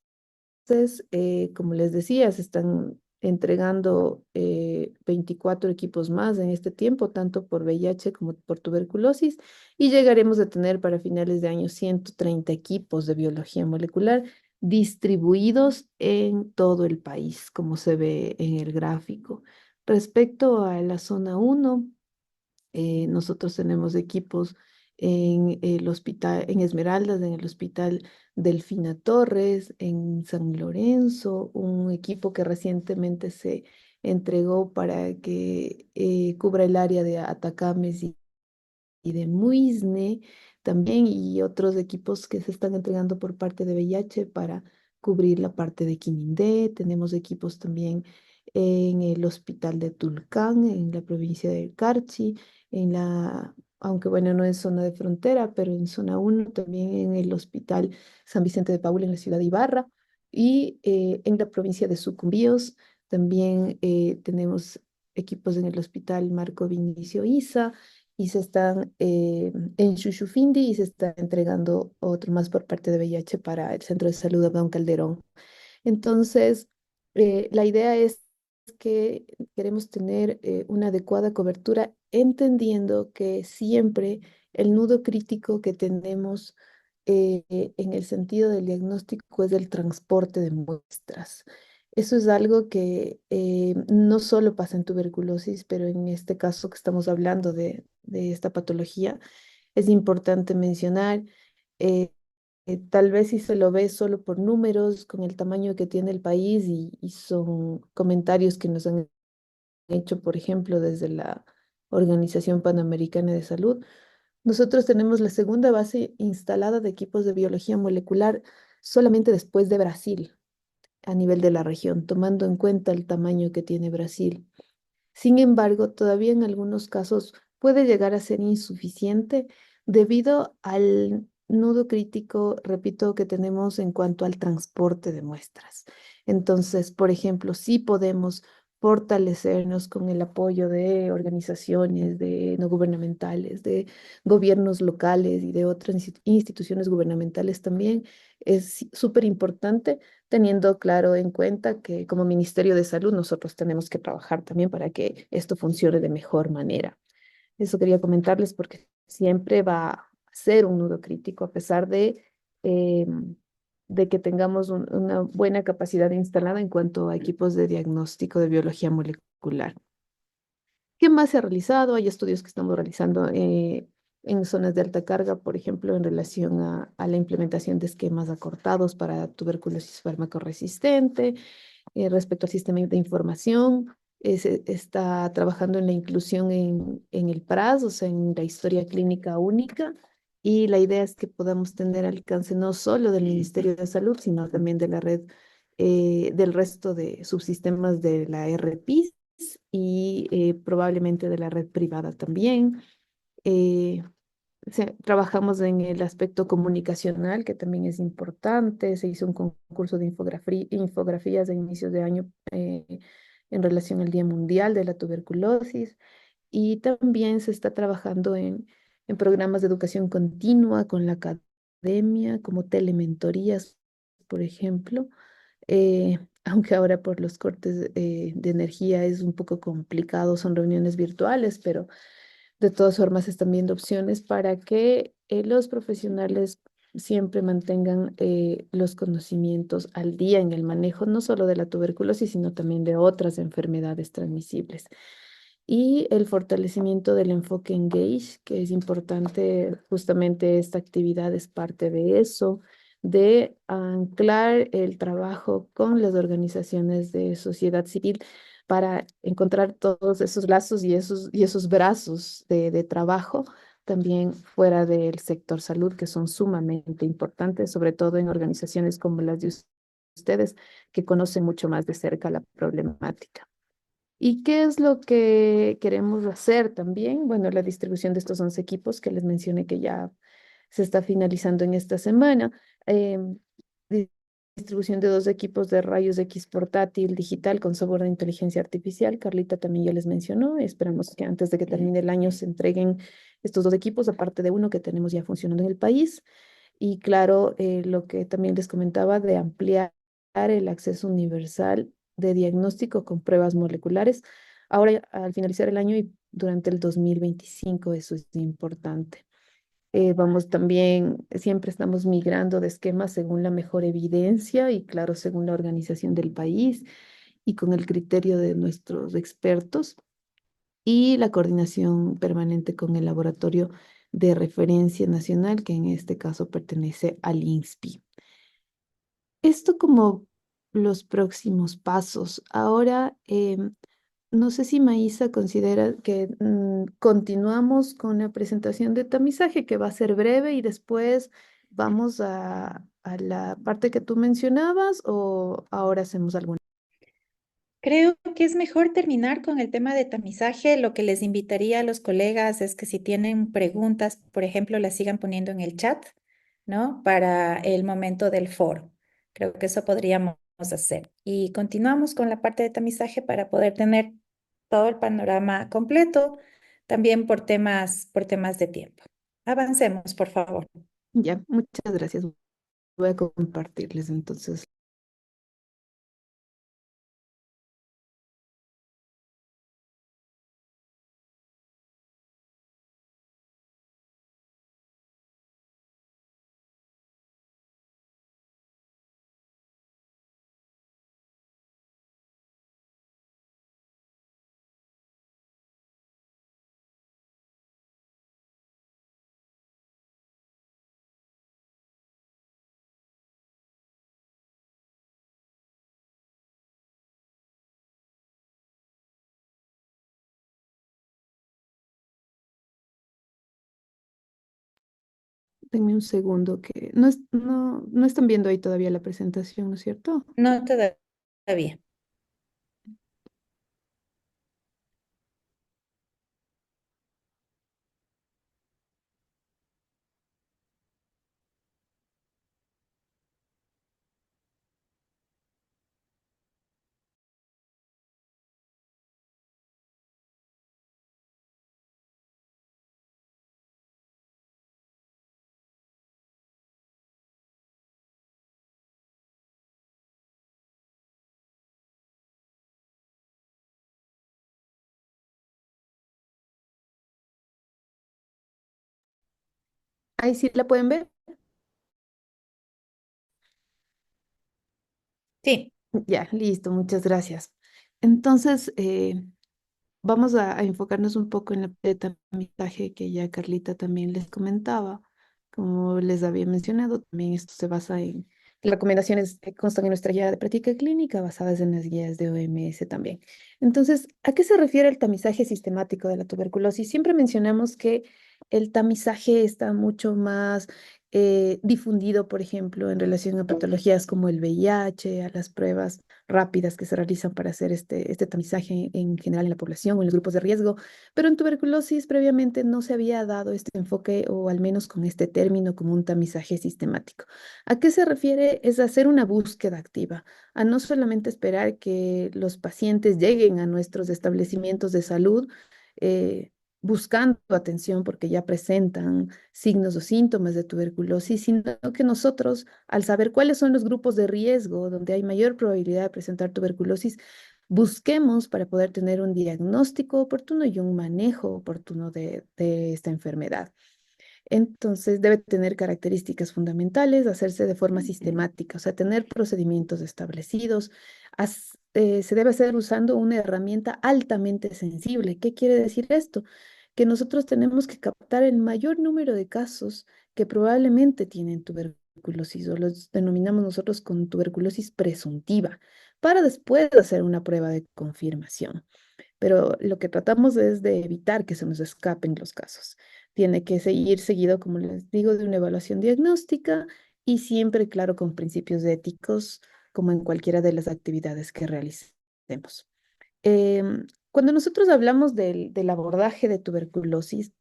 como les decía, se están entregando 24 equipos más en este tiempo, tanto por VIH como por tuberculosis, y llegaremos a tener para finales de año 130 equipos de biología molecular distribuidos en todo el país, como se ve en el gráfico. Respecto a la zona uno, nosotros tenemos equipos en el hospital, en Esmeraldas, en el hospital Delfina Torres, en San Lorenzo, un equipo que recientemente se entregó para que cubra el área de Atacames y de Muisne también, y otros equipos que se están entregando por parte de VIH para cubrir la parte de Quinindé. Tenemos equipos también en el hospital de Tulcán, en la provincia de Carchi, aunque bueno, no es zona de frontera, pero en zona uno también en el hospital San Vicente de Paúl en la ciudad de Ibarra, y en la provincia de Sucumbíos también tenemos equipos en el hospital Marco Vinicio Isa, y se están en Chuchufindi, y se está entregando otro más por parte de VIH para el Centro de Salud Abraham Calderón. Entonces, la idea es que queremos tener una adecuada cobertura, entendiendo que siempre el nudo crítico que tenemos en el sentido del diagnóstico es el transporte de muestras. Eso es algo que no solo pasa en tuberculosis, pero en este caso que estamos hablando de esta patología, es importante mencionar. eh, Tal vez si se lo ve solo por números, con el tamaño que tiene el país, y son comentarios que nos han hecho, por ejemplo, desde la Organización Panamericana de Salud. Nosotros tenemos la segunda base instalada de equipos de biología molecular solamente después de Brasil, a nivel de la región, tomando en cuenta el tamaño que tiene Brasil. Sin embargo, todavía en algunos casos puede llegar a ser insuficiente debido al nudo crítico, repito, que tenemos en cuanto al transporte de muestras. Entonces, por ejemplo, sí podemos fortalecernos con el apoyo de organizaciones de no gubernamentales, de gobiernos locales y de otras instituciones gubernamentales también. Es súper importante, teniendo claro en cuenta que como Ministerio de Salud nosotros tenemos que trabajar también para que esto funcione de mejor manera. Eso quería comentarles porque siempre va a ser un nudo crítico, a pesar eh, de que tengamos una buena capacidad instalada en cuanto a equipos de diagnóstico de biología molecular. ¿Qué más se ha realizado? Hay estudios que estamos realizando en zonas de alta carga, por ejemplo, en relación a la implementación de esquemas acortados para tuberculosis farmacoresistente. Respecto al sistema de información, se está trabajando en la inclusión en el PRAS, o sea, en la historia clínica única, y la idea es que podamos tener alcance no solo del Ministerio de Salud, sino también de la red, del resto de subsistemas de la RPIS, y probablemente de la red privada también. Eh, Trabajamos en el aspecto comunicacional, que también es importante. Se hizo un concurso de infografías a inicios de año en relación al Día Mundial de la Tuberculosis, y también se está trabajando en programas de educación continua con la academia, como telementorías, por ejemplo. Aunque ahora por los cortes de energía es un poco complicado, son reuniones virtuales, pero de todas formas están viendo opciones para que los profesionales siempre mantengan los conocimientos al día en el manejo, no solo de la tuberculosis, sino también de otras enfermedades transmisibles. Y el fortalecimiento del enfoque Engage, que es importante, justamente esta actividad es parte de eso, de anclar el trabajo con las organizaciones de sociedad civil para encontrar todos esos lazos y esos brazos de trabajo también fuera del sector salud, que son sumamente importantes, sobre todo en organizaciones como las de ustedes, que conocen mucho más de cerca la problemática. ¿Y qué es lo que queremos hacer también? Bueno, la distribución de estos 11 equipos que les mencioné que ya se está finalizando en esta semana. Di- Distribución de 2 equipos de rayos X portátil digital con software de inteligencia artificial. Carlita también ya les mencionó. Esperamos que antes de que termine el año se entreguen estos 2 equipos, aparte de uno que tenemos ya funcionando en el país. Y claro, lo que también les comentaba de ampliar el acceso universal de diagnóstico con pruebas moleculares. Ahora, al finalizar el año y durante el 2025, eso es importante. Vamos también, siempre estamos migrando de esquemas según la mejor evidencia y claro, según la organización del país y con el criterio de nuestros expertos y la coordinación permanente con el laboratorio de referencia nacional, que en este caso pertenece al INSPI. Esto como los próximos pasos. Ahora, no sé si Maísa considera que continuamos con la presentación de tamizaje, que va a ser breve y después vamos a la parte que tú mencionabas o ahora hacemos alguna. Creo que es mejor terminar con el tema de tamizaje. Lo que les invitaría a los colegas es que si tienen preguntas, por ejemplo, las sigan poniendo en el chat, ¿no? Para el momento del foro. Creo que eso podríamos hacer. Y continuamos con la parte de tamizaje para poder tener todo el panorama completo, también por temas de tiempo. Avancemos, por favor. Ya, muchas gracias. Voy a compartirles entonces. Denme un segundo que no están viendo ahí todavía la presentación, ¿no es cierto? No todavía. Ahí sí la pueden ver. Sí. Ya, listo, muchas gracias. Entonces, vamos a enfocarnos un poco en el tamizaje que ya Carlita también les comentaba. Como les había mencionado, también esto se basa en las recomendaciones que constan en nuestra guía de práctica clínica, basadas en las guías de OMS también. Entonces, ¿a qué se refiere el tamizaje sistemático de la tuberculosis? Siempre mencionamos que el tamizaje está mucho más difundido, por ejemplo, en relación a patologías como el VIH, a las pruebas rápidas que se realizan para hacer este tamizaje en general en la población o en los grupos de riesgo, pero en tuberculosis previamente no se había dado este enfoque o al menos con este término como un tamizaje sistemático. ¿A qué se refiere? Es hacer una búsqueda activa, a no solamente esperar que los pacientes lleguen a nuestros establecimientos de salud. eh, buscando atención porque ya presentan signos o síntomas de tuberculosis, sino que nosotros, al saber cuáles son los grupos de riesgo donde hay mayor probabilidad de presentar tuberculosis, busquemos para poder tener un diagnóstico oportuno y un manejo oportuno de esta enfermedad. Entonces debe tener características fundamentales, hacerse de forma sistemática, o sea, tener procedimientos establecidos. Se debe hacer usando una herramienta altamente sensible. ¿Qué quiere decir esto? Que nosotros tenemos que captar el mayor número de casos que probablemente tienen tuberculosis, o los denominamos nosotros con tuberculosis presuntiva, para después hacer una prueba de confirmación. Pero lo que tratamos es de evitar que se nos escapen los casos. Tiene que seguir seguido, como les digo, de una evaluación diagnóstica y siempre, claro, con principios éticos, como en cualquiera de las actividades que realicemos. Cuando nosotros hablamos del abordaje de tuberculosis,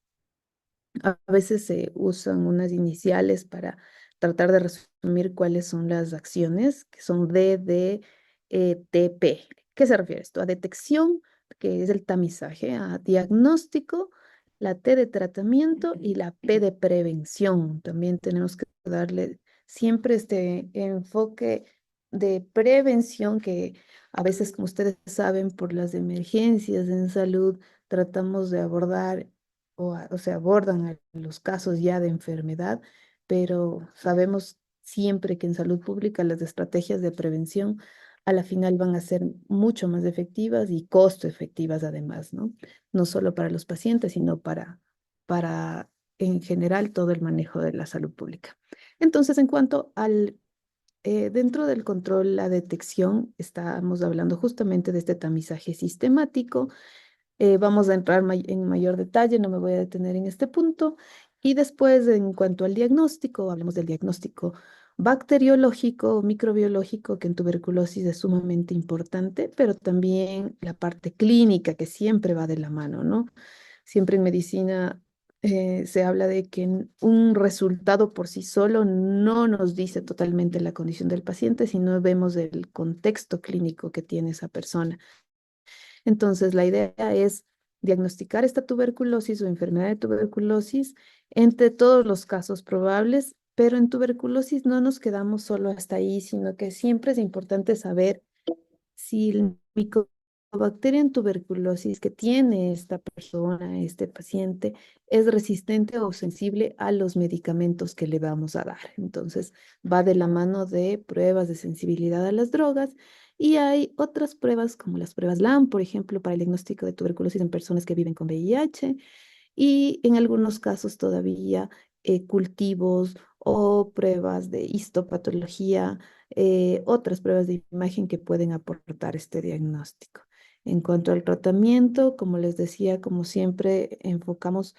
a veces se usan unas iniciales para tratar de resumir cuáles son las acciones, que son DDTP. ¿Qué se refiere esto? A detección, que es el tamizaje, a diagnóstico, la T de tratamiento y la P de prevención. También tenemos que darle siempre este enfoque de prevención que a veces, como ustedes saben, por las emergencias en salud, tratamos de abordar o se abordan los casos ya de enfermedad, pero sabemos siempre que en salud pública las estrategias de prevención a la final van a ser mucho más efectivas y costo efectivas además, ¿no? No solo para los pacientes, sino para en general todo el manejo de la salud pública. Entonces, en cuanto al dentro del control, la detección, estamos hablando justamente de este tamizaje sistemático. Vamos a entrar en mayor detalle, no me voy a detener en este punto. Y después, en cuanto al diagnóstico, hablemos del diagnóstico bacteriológico, microbiológico, que en tuberculosis es sumamente importante, pero también la parte clínica, que siempre va de la mano, ¿no? Siempre en medicina se habla de que un resultado por sí solo no nos dice totalmente la condición del paciente, sino vemos el contexto clínico que tiene esa persona. Entonces, la idea es diagnosticar esta tuberculosis o enfermedad de tuberculosis entre todos los casos probables, pero en tuberculosis no nos quedamos solo hasta ahí, sino que siempre es importante saber si el micobacteria en tuberculosis que tiene esta persona, este paciente, es resistente o sensible a los medicamentos que le vamos a dar. Entonces, va de la mano de pruebas de sensibilidad a las drogas y hay otras pruebas como las pruebas LAM, por ejemplo, para el diagnóstico de tuberculosis en personas que viven con VIH y en algunos casos todavía cultivos o pruebas de histopatología, otras pruebas de imagen que pueden aportar este diagnóstico. En cuanto al tratamiento, como les decía, como siempre, enfocamos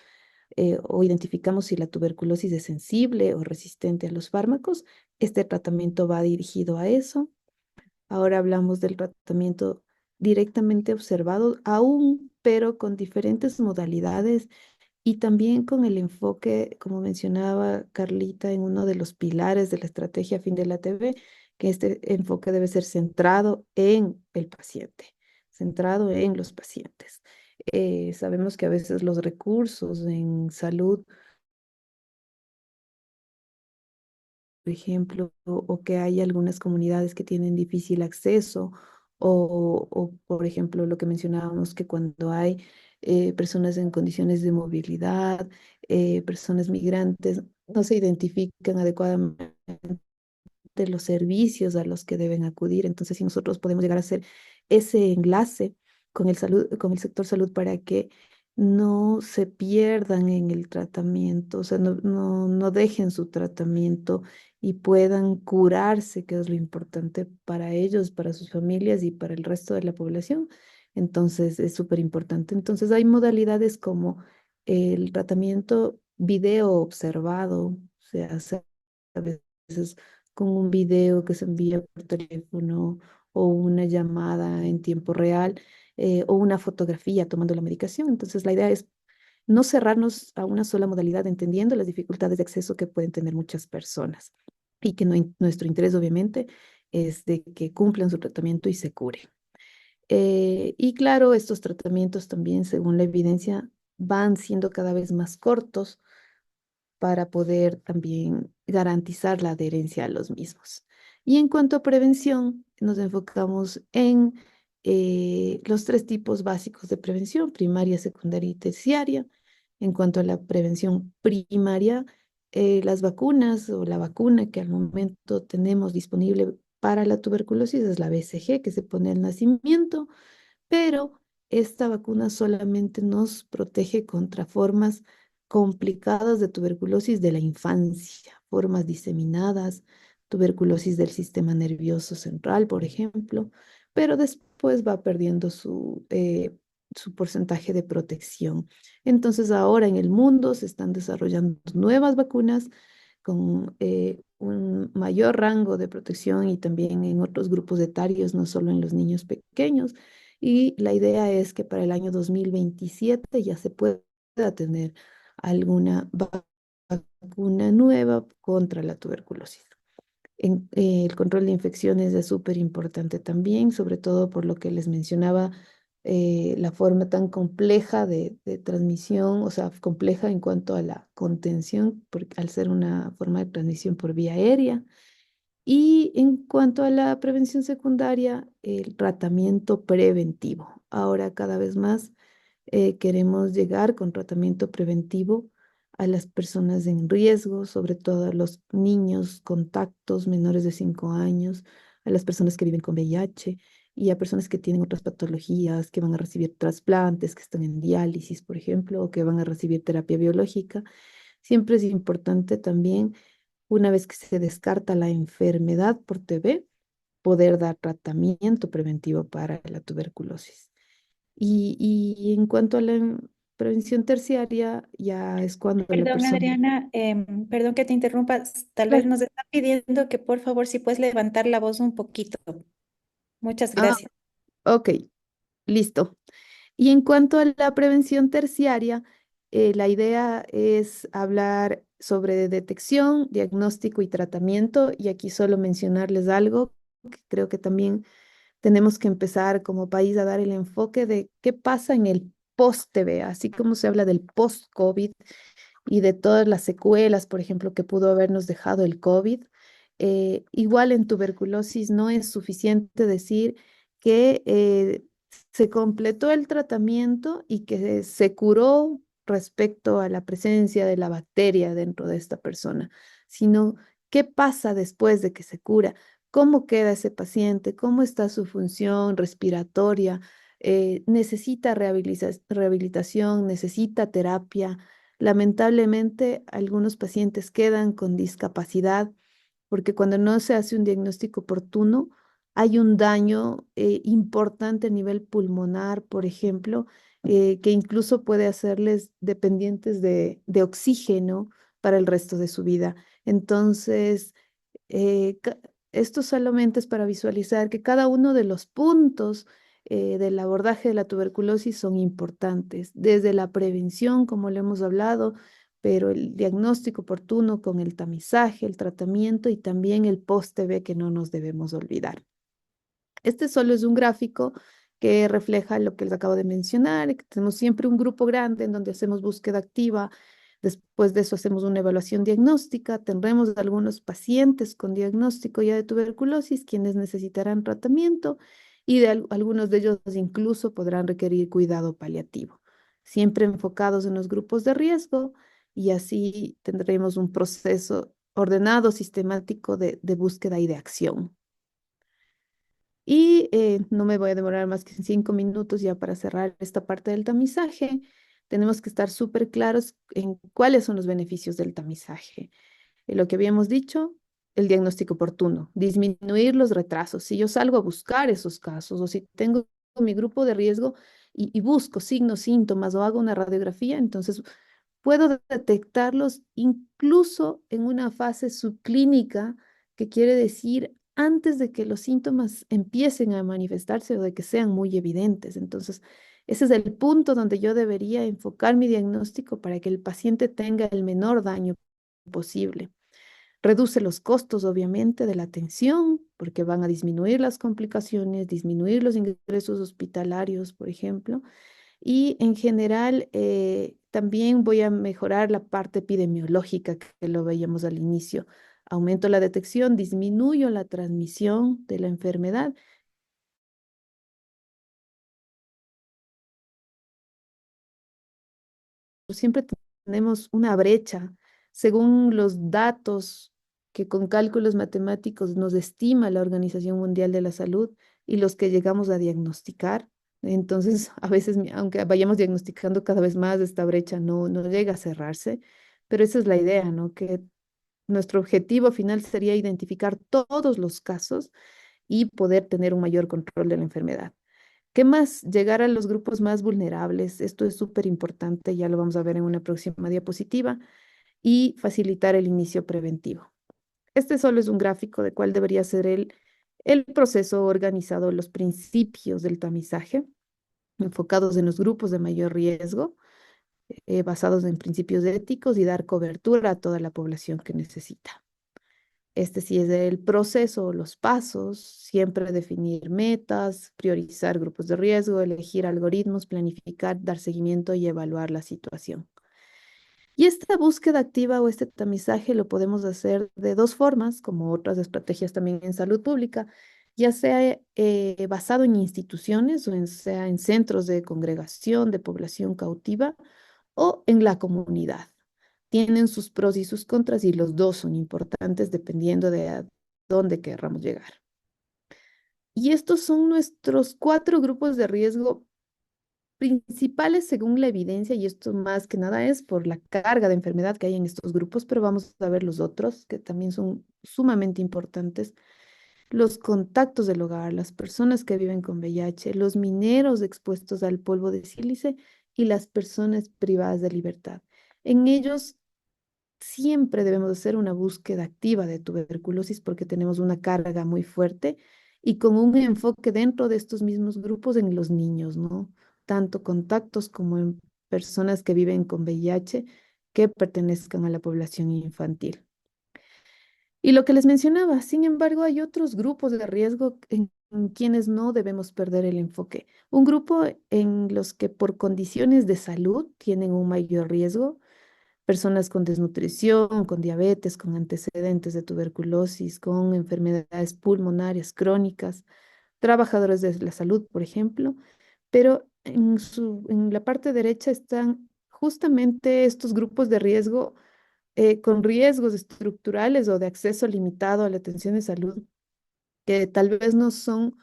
o identificamos si la tuberculosis es sensible o resistente a los fármacos. Este tratamiento va dirigido a eso. Ahora hablamos del tratamiento directamente observado, aún, pero con diferentes modalidades y también con el enfoque, como mencionaba Carlita, en uno de los pilares de la estrategia fin de la TV, que este enfoque debe ser centrado en el paciente, centrado en los pacientes. Sabemos que a veces los recursos en salud, por ejemplo, o que hay algunas comunidades que tienen difícil acceso, o por ejemplo, lo que mencionábamos, que cuando hay personas en condiciones de movilidad, personas migrantes, no se identifican adecuadamente los servicios a los que deben acudir. Entonces, si nosotros podemos llegar a hacer ese enlace con el sector salud para que no se pierdan en el tratamiento, o sea, no dejen su tratamiento y puedan curarse, que es lo importante para ellos, para sus familias y para el resto de la población. Entonces, es súper importante. Entonces, hay modalidades como el tratamiento video observado, o sea, a veces con un video que se envía por teléfono o una llamada en tiempo real o una fotografía tomando la medicación. Entonces, la idea es no cerrarnos a una sola modalidad, entendiendo las dificultades de acceso que pueden tener muchas personas y que nuestro interés, obviamente, es de que cumplan su tratamiento y se cure. Y claro, estos tratamientos también, según la evidencia, van siendo cada vez más cortos para poder también garantizar la adherencia a los mismos. Y en cuanto a prevención, nos enfocamos en los tres tipos básicos de prevención, primaria, secundaria y terciaria. En cuanto a la prevención primaria, las vacunas o la vacuna que al momento tenemos disponible para la tuberculosis es la BCG, que se pone al nacimiento, pero esta vacuna solamente nos protege contra formas complicadas de tuberculosis de la infancia, formas diseminadas, tuberculosis del sistema nervioso central, por ejemplo, pero después va perdiendo su porcentaje de protección. Entonces ahora en el mundo se están desarrollando nuevas vacunas con un mayor rango de protección y también en otros grupos etarios, no solo en los niños pequeños. Y la idea es que para el año 2027 ya se pueda tener alguna vacuna nueva contra la tuberculosis. El control de infecciones es súper importante también, sobre todo por lo que les mencionaba, la forma tan compleja de transmisión, o sea, compleja en cuanto a la contención, porque al ser una forma de transmisión por vía aérea. Y en cuanto a la prevención secundaria, el tratamiento preventivo. Ahora cada vez más queremos llegar con tratamiento preventivo a las personas en riesgo, sobre todo a los niños, contactos menores de 5 años, a las personas que viven con VIH y a personas que tienen otras patologías, que van a recibir trasplantes, que están en diálisis, por ejemplo, o que van a recibir terapia biológica. Siempre es importante también, una vez que se descarta la enfermedad por TB, poder dar tratamiento preventivo para la tuberculosis. Y en cuanto a la prevención terciaria, ya es cuando la Perdón, persona... Adriana, perdón que te interrumpa. Tal vez Claro. nos está pidiendo que por favor si puedes levantar la voz un poquito. Muchas Ah, gracias. ok, listo. Y en cuanto a la prevención terciaria, la idea es hablar sobre detección, diagnóstico y tratamiento. Y aquí solo mencionarles algo que creo que también tenemos que empezar como país a dar el enfoque de qué pasa en el post-TB, así como se habla del post-COVID y de todas las secuelas, por ejemplo, que pudo habernos dejado el COVID. Igual en tuberculosis no es suficiente decir que se completó el tratamiento y que se curó respecto a la presencia de la bacteria dentro de esta persona, sino qué pasa después de que se cura, cómo queda ese paciente, cómo está su función respiratoria, necesita rehabilitación, necesita terapia. Lamentablemente, algunos pacientes quedan con discapacidad porque cuando no se hace un diagnóstico oportuno, hay un daño importante a nivel pulmonar, por ejemplo, que incluso puede hacerles dependientes de oxígeno para el resto de su vida. Entonces, eh, ca- esto solamente es para visualizar que cada uno de los puntos del abordaje de la tuberculosis son importantes, desde la prevención, como le hemos hablado, pero el diagnóstico oportuno con el tamizaje, el tratamiento y también el post-TB que no nos debemos olvidar. Este solo es un gráfico que refleja lo que les acabo de mencionar, que tenemos siempre un grupo grande en donde hacemos búsqueda activa. Después de eso hacemos una evaluación diagnóstica. Tendremos algunos pacientes con diagnóstico ya de tuberculosis, quienes necesitarán tratamiento y algunos de ellos incluso podrán requerir cuidado paliativo, siempre enfocados en los grupos de riesgo y así tendremos un proceso ordenado, sistemático de búsqueda y de acción. Y no me voy a demorar más que 5 minutos ya para cerrar esta parte del tamizaje. Tenemos que estar súper claros en cuáles son los beneficios del tamizaje. Lo que habíamos dicho, el diagnóstico oportuno, disminuir los retrasos. Si yo salgo a buscar esos casos o si tengo mi grupo de riesgo y busco signos, síntomas o hago una radiografía, entonces puedo detectarlos incluso en una fase subclínica, que quiere decir antes de que los síntomas empiecen a manifestarse o de que sean muy evidentes. Entonces, ese es el punto donde yo debería enfocar mi diagnóstico para que el paciente tenga el menor daño posible. Reduce los costos, obviamente, de la atención, porque van a disminuir las complicaciones, disminuir los ingresos hospitalarios, por ejemplo. Y en general, también voy a mejorar la parte epidemiológica que lo veíamos al inicio. Aumento la detección, disminuyo la transmisión de la enfermedad. siempre tenemos una brecha según los datos que con cálculos matemáticos nos estima la Organización Mundial de la Salud y los que llegamos a diagnosticar. Entonces, a veces, aunque vayamos diagnosticando cada vez más, esta brecha no llega a cerrarse, pero esa es la idea, ¿no? Que nuestro objetivo final sería identificar todos los casos y poder tener un mayor control de la enfermedad. ¿Qué más? Llegar a los grupos más vulnerables. Esto es súper importante, ya lo vamos a ver en una próxima diapositiva, y facilitar el inicio preventivo. Este solo es un gráfico de cuál debería ser el proceso organizado, los principios del tamizaje, enfocados en los grupos de mayor riesgo, basados en principios éticos y dar cobertura a toda la población que necesita. Este sí es el proceso, los pasos, siempre definir metas, priorizar grupos de riesgo, elegir algoritmos, planificar, dar seguimiento y evaluar la situación. Y esta búsqueda activa o este tamizaje lo podemos hacer de dos formas, como otras estrategias también en salud pública, ya sea basado en instituciones o sea en centros de congregación de población cautiva o en la comunidad. Tienen sus pros y sus contras y los dos son importantes dependiendo de a dónde querramos llegar. Y estos son nuestros 4 grupos de riesgo principales según la evidencia, y esto más que nada es por la carga de enfermedad que hay en estos grupos, pero vamos a ver los otros que también son sumamente importantes. Los contactos del hogar, las personas que viven con VIH, los mineros expuestos al polvo de sílice y las personas privadas de libertad. En ellos siempre debemos hacer una búsqueda activa de tuberculosis porque tenemos una carga muy fuerte y con un enfoque dentro de estos mismos grupos en los niños, ¿no? Tanto contactos como en personas que viven con VIH que pertenezcan a la población infantil. Y lo que les mencionaba, sin embargo, hay otros grupos de riesgo en quienes no debemos perder el enfoque. Un grupo en los que por condiciones de salud tienen un mayor riesgo, personas con desnutrición, con diabetes, con antecedentes de tuberculosis, con enfermedades pulmonarias crónicas, trabajadores de la salud, por ejemplo, pero en la parte derecha están justamente estos grupos de riesgo con riesgos estructurales o de acceso limitado a la atención de salud que tal vez no son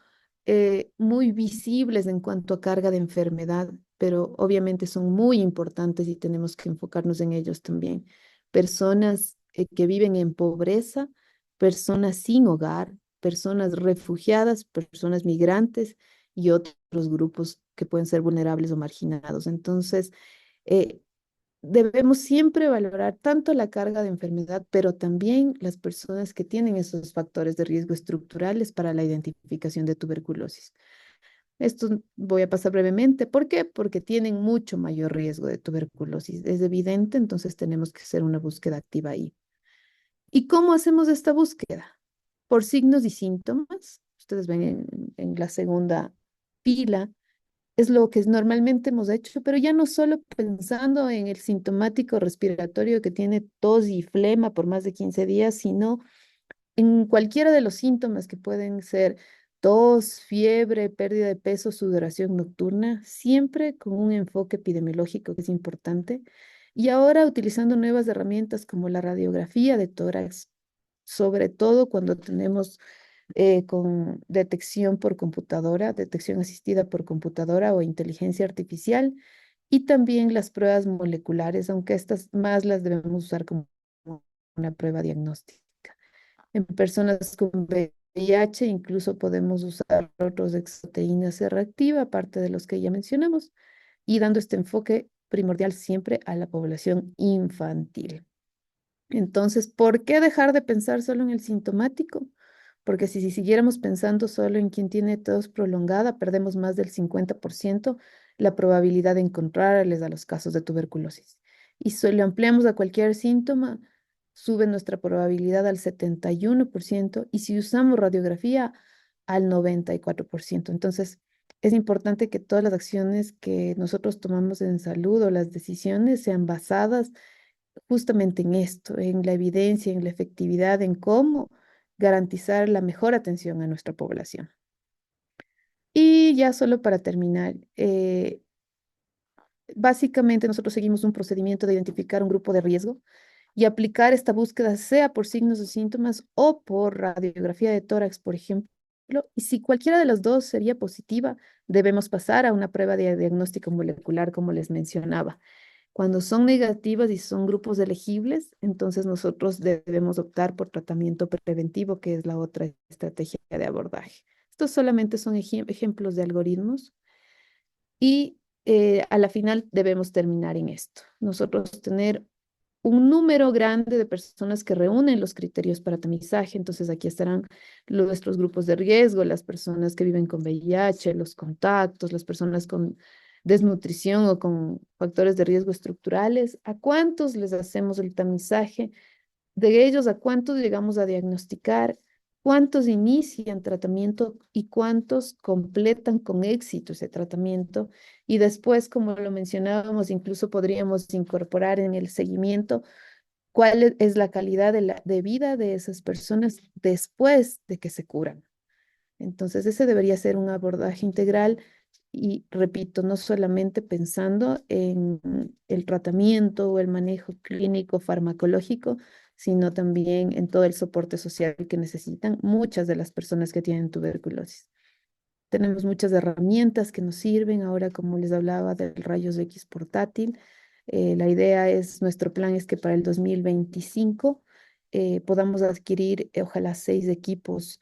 muy visibles en cuanto a carga de enfermedad, pero obviamente son muy importantes y tenemos que enfocarnos en ellos también. Personas que viven en pobreza, personas sin hogar, personas refugiadas, personas migrantes y otros grupos que pueden ser vulnerables o marginados. Entonces, eh, debemos siempre valorar tanto la carga de enfermedad, pero también las personas que tienen esos factores de riesgo estructurales para la identificación de tuberculosis. Esto voy a pasar brevemente. ¿Por qué? Porque tienen mucho mayor riesgo de tuberculosis. Es evidente, entonces tenemos que hacer una búsqueda activa ahí. ¿Y cómo hacemos esta búsqueda? Por signos y síntomas. Ustedes ven en la segunda pila es lo que normalmente hemos hecho, pero ya no solo pensando en el sintomático respiratorio que tiene tos y flema por más de 15 días, sino en cualquiera de los síntomas que pueden ser tos, fiebre, pérdida de peso, sudoración nocturna, siempre con un enfoque epidemiológico que es importante. Y ahora utilizando nuevas herramientas como la radiografía de tórax, sobre todo cuando tenemos con detección por computadora, detección asistida por computadora o inteligencia artificial, y también las pruebas moleculares, aunque estas más las debemos usar como una prueba diagnóstica. En personas con VIH incluso podemos usar otros exoproteínas C reactiva, aparte de los que ya mencionamos, y dando este enfoque primordial siempre a la población infantil. Entonces, ¿por qué dejar de pensar solo en el sintomático? Porque si siguiéramos pensando solo en quien tiene tos prolongada, perdemos más del 50% la probabilidad de encontrarles a los casos de tuberculosis. Y si lo ampliamos a cualquier síntoma, sube nuestra probabilidad al 71% y si usamos radiografía al 94%. Entonces, es importante que todas las acciones que nosotros tomamos en salud o las decisiones sean basadas justamente en esto, en la evidencia, en la efectividad, en cómo garantizar la mejor atención a nuestra población. Y ya solo para terminar, básicamente nosotros seguimos un procedimiento de identificar un grupo de riesgo y aplicar esta búsqueda sea por signos o síntomas o por radiografía de tórax, por ejemplo. Y si cualquiera de las dos sería positiva, debemos pasar a una prueba de diagnóstico molecular, como les mencionaba. Cuando son negativas y son grupos elegibles, entonces nosotros debemos optar por tratamiento preventivo, que es la otra estrategia de abordaje. Estos solamente son ejemplos de algoritmos y a la final debemos terminar en esto. Nosotros tener un número grande de personas que reúnen los criterios para tamizaje. Entonces aquí estarán nuestros grupos de riesgo, las personas que viven con VIH, los contactos, las personas con desnutrición o con factores de riesgo estructurales. ¿A cuántos les hacemos el tamizaje? De ellos, ¿a cuántos llegamos a diagnosticar? ¿Cuántos inician tratamiento y cuántos completan con éxito ese tratamiento? Y después, como lo mencionábamos, incluso podríamos incorporar en el seguimiento cuál es la calidad de vida de esas personas después de que se curan. Entonces, ese debería ser un abordaje integral y, repito, no solamente pensando en el tratamiento o el manejo clínico farmacológico, sino también en todo el soporte social que necesitan muchas de las personas que tienen tuberculosis. Tenemos muchas herramientas que nos sirven ahora, como les hablaba, del rayos X portátil. La idea es, nuestro plan es que para el 2025 podamos adquirir, ojalá, 6 equipos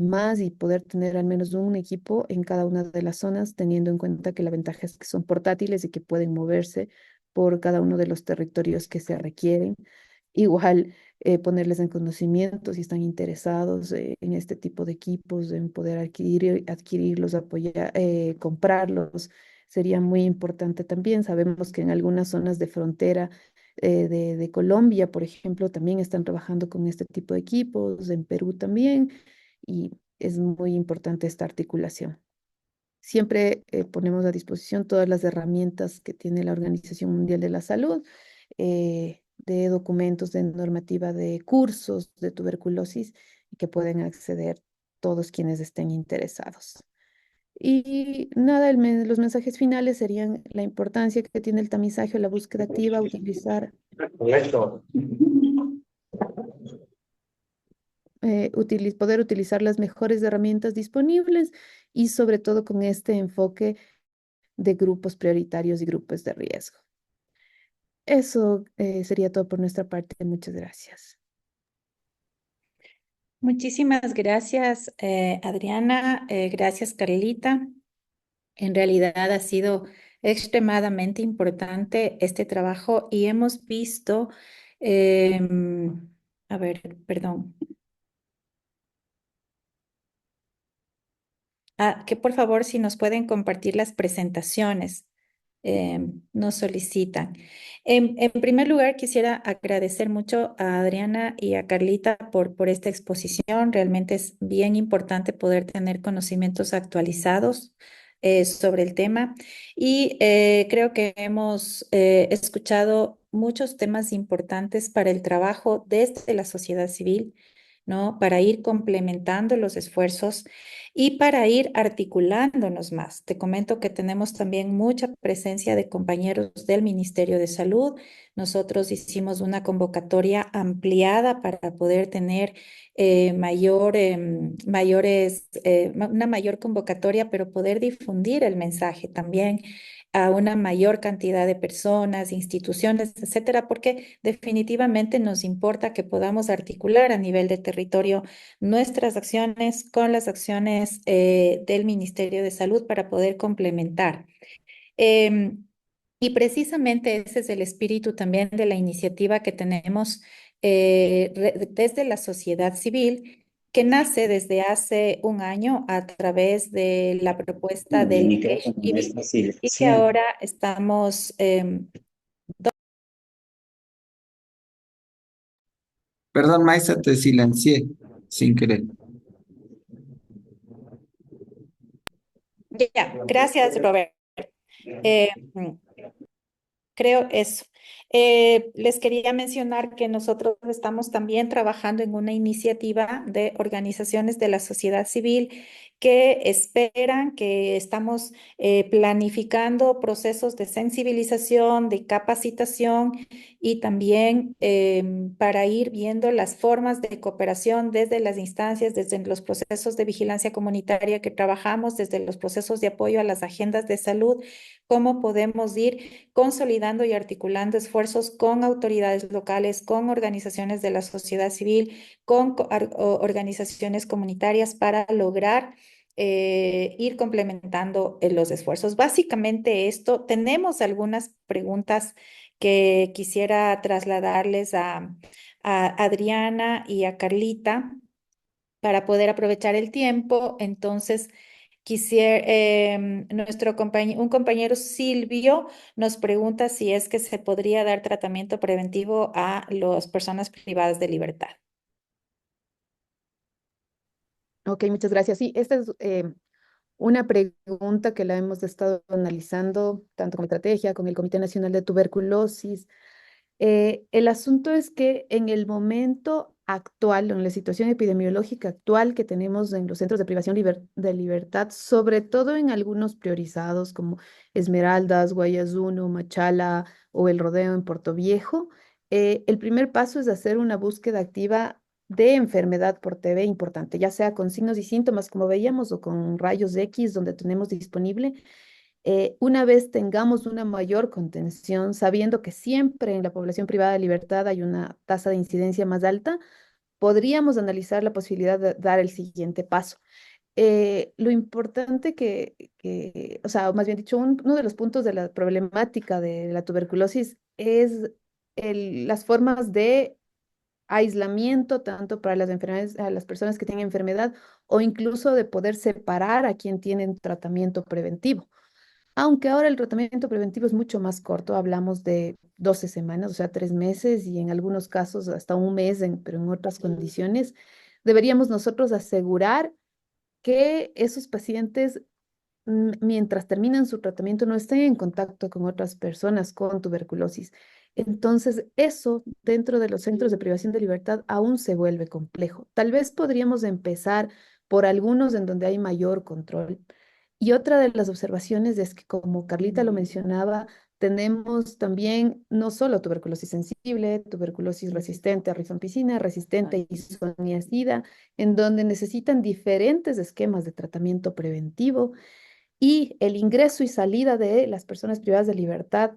más y poder tener al menos un equipo en cada una de las zonas, teniendo en cuenta que la ventaja es que son portátiles y que pueden moverse por cada uno de los territorios que se requieren. Igual ponerles en conocimiento si están interesados en este tipo de equipos, en poder adquirirlos, apoyar, comprarlos, sería muy importante también. Sabemos que en algunas zonas de frontera de Colombia, por ejemplo, también están trabajando con este tipo de equipos, en Perú también, y es muy importante esta articulación. Siempre ponemos a disposición todas las herramientas que tiene la Organización Mundial de la Salud, de documentos de normativa de cursos de tuberculosis y que pueden acceder todos quienes estén interesados. Y nada, los mensajes finales serían la importancia que tiene el tamizaje, la búsqueda activa, utilizar Correcto. poder utilizar las mejores herramientas disponibles y sobre todo con este enfoque de grupos prioritarios y grupos de riesgo. Eso sería todo por nuestra parte. Muchas gracias. Muchísimas gracias, Adriana. Gracias, Carlita. En realidad ha sido extremadamente importante este trabajo y hemos visto, a ver, perdón. Que por favor, si nos pueden compartir las presentaciones, nos solicitan. En primer lugar, quisiera agradecer mucho a Adriana y a Carlita por esta exposición. Realmente es bien importante poder tener conocimientos actualizados sobre el tema y creo que hemos escuchado muchos temas importantes para el trabajo desde la sociedad civil, ¿no? Para ir complementando los esfuerzos y para ir articulándonos más. Te comento que tenemos también mucha presencia de compañeros del Ministerio de Salud. Nosotros hicimos una convocatoria ampliada para poder tener una mayor convocatoria, pero poder difundir el mensaje también a una mayor cantidad de personas, instituciones, etcétera, porque definitivamente nos importa que podamos articular a nivel de territorio nuestras acciones con las acciones del Ministerio de Salud para poder complementar. Em, y precisamente ese es el espíritu también de la iniciativa que tenemos desde la sociedad civil, que nace desde hace un año a través de la propuesta Mi del micrófono no Giving está y que silenciado. ahora estamos... Perdón, maestra, te silencié sin querer. ya, gracias, Robert. Eh, Creo eso. Les quería mencionar que nosotros estamos también trabajando en una iniciativa de organizaciones de la sociedad civil que esperan que estamos planificando procesos de sensibilización, de capacitación y también para ir viendo las formas de cooperación desde las instancias, desde los procesos de vigilancia comunitaria que trabajamos, desde los procesos de apoyo a las agendas de salud, cómo podemos ir consolidando y articulando esfuerzos con autoridades locales, con organizaciones de la sociedad civil, con organizaciones comunitarias para lograr ir complementando los esfuerzos. Básicamente esto, tenemos algunas preguntas que quisiera trasladarles a Adriana y a Carlita para poder aprovechar el tiempo. Entonces, quisiera, un compañero Silvio nos pregunta si es que se podría dar tratamiento preventivo a las personas privadas de libertad. Ok, muchas gracias. Sí, esta es una pregunta que la hemos estado analizando tanto con estrategia, con el Comité Nacional de Tuberculosis. El asunto es que en el momento actual, en la situación epidemiológica actual que tenemos en los centros de privación de libertad, sobre todo en algunos priorizados como Esmeraldas, Guayas 1, Machala o El Rodeo en Puerto Viejo, el primer paso es hacer una búsqueda activa de enfermedad por TB importante, ya sea con signos y síntomas como veíamos o con rayos X donde tenemos disponible. Una vez tengamos una mayor contención, sabiendo que siempre en la población privada de libertad hay una tasa de incidencia más alta, podríamos analizar la posibilidad de dar el siguiente paso. Lo importante o sea, más bien dicho, uno de los puntos de la problemática de la tuberculosis es las formas de aislamiento, tanto para las enfermedades, a las personas que tienen enfermedad, o incluso de poder separar a quien tienen tratamiento preventivo. Aunque ahora el tratamiento preventivo es mucho más corto, hablamos de 12 semanas, o sea, 3 meses y en algunos casos hasta un mes, pero en otras condiciones, deberíamos nosotros asegurar que esos pacientes, mientras terminan su tratamiento, no estén en contacto con otras personas con tuberculosis. Entonces, eso dentro de los centros de privación de libertad aún se vuelve complejo. Tal vez podríamos empezar por algunos en donde hay mayor control. Y otra de las observaciones es que, como Carlita lo mencionaba, tenemos también no solo tuberculosis sensible, tuberculosis resistente a rifampicina, resistente a isoniazida, en donde necesitan diferentes esquemas de tratamiento preventivo y el ingreso y salida de las personas privadas de libertad,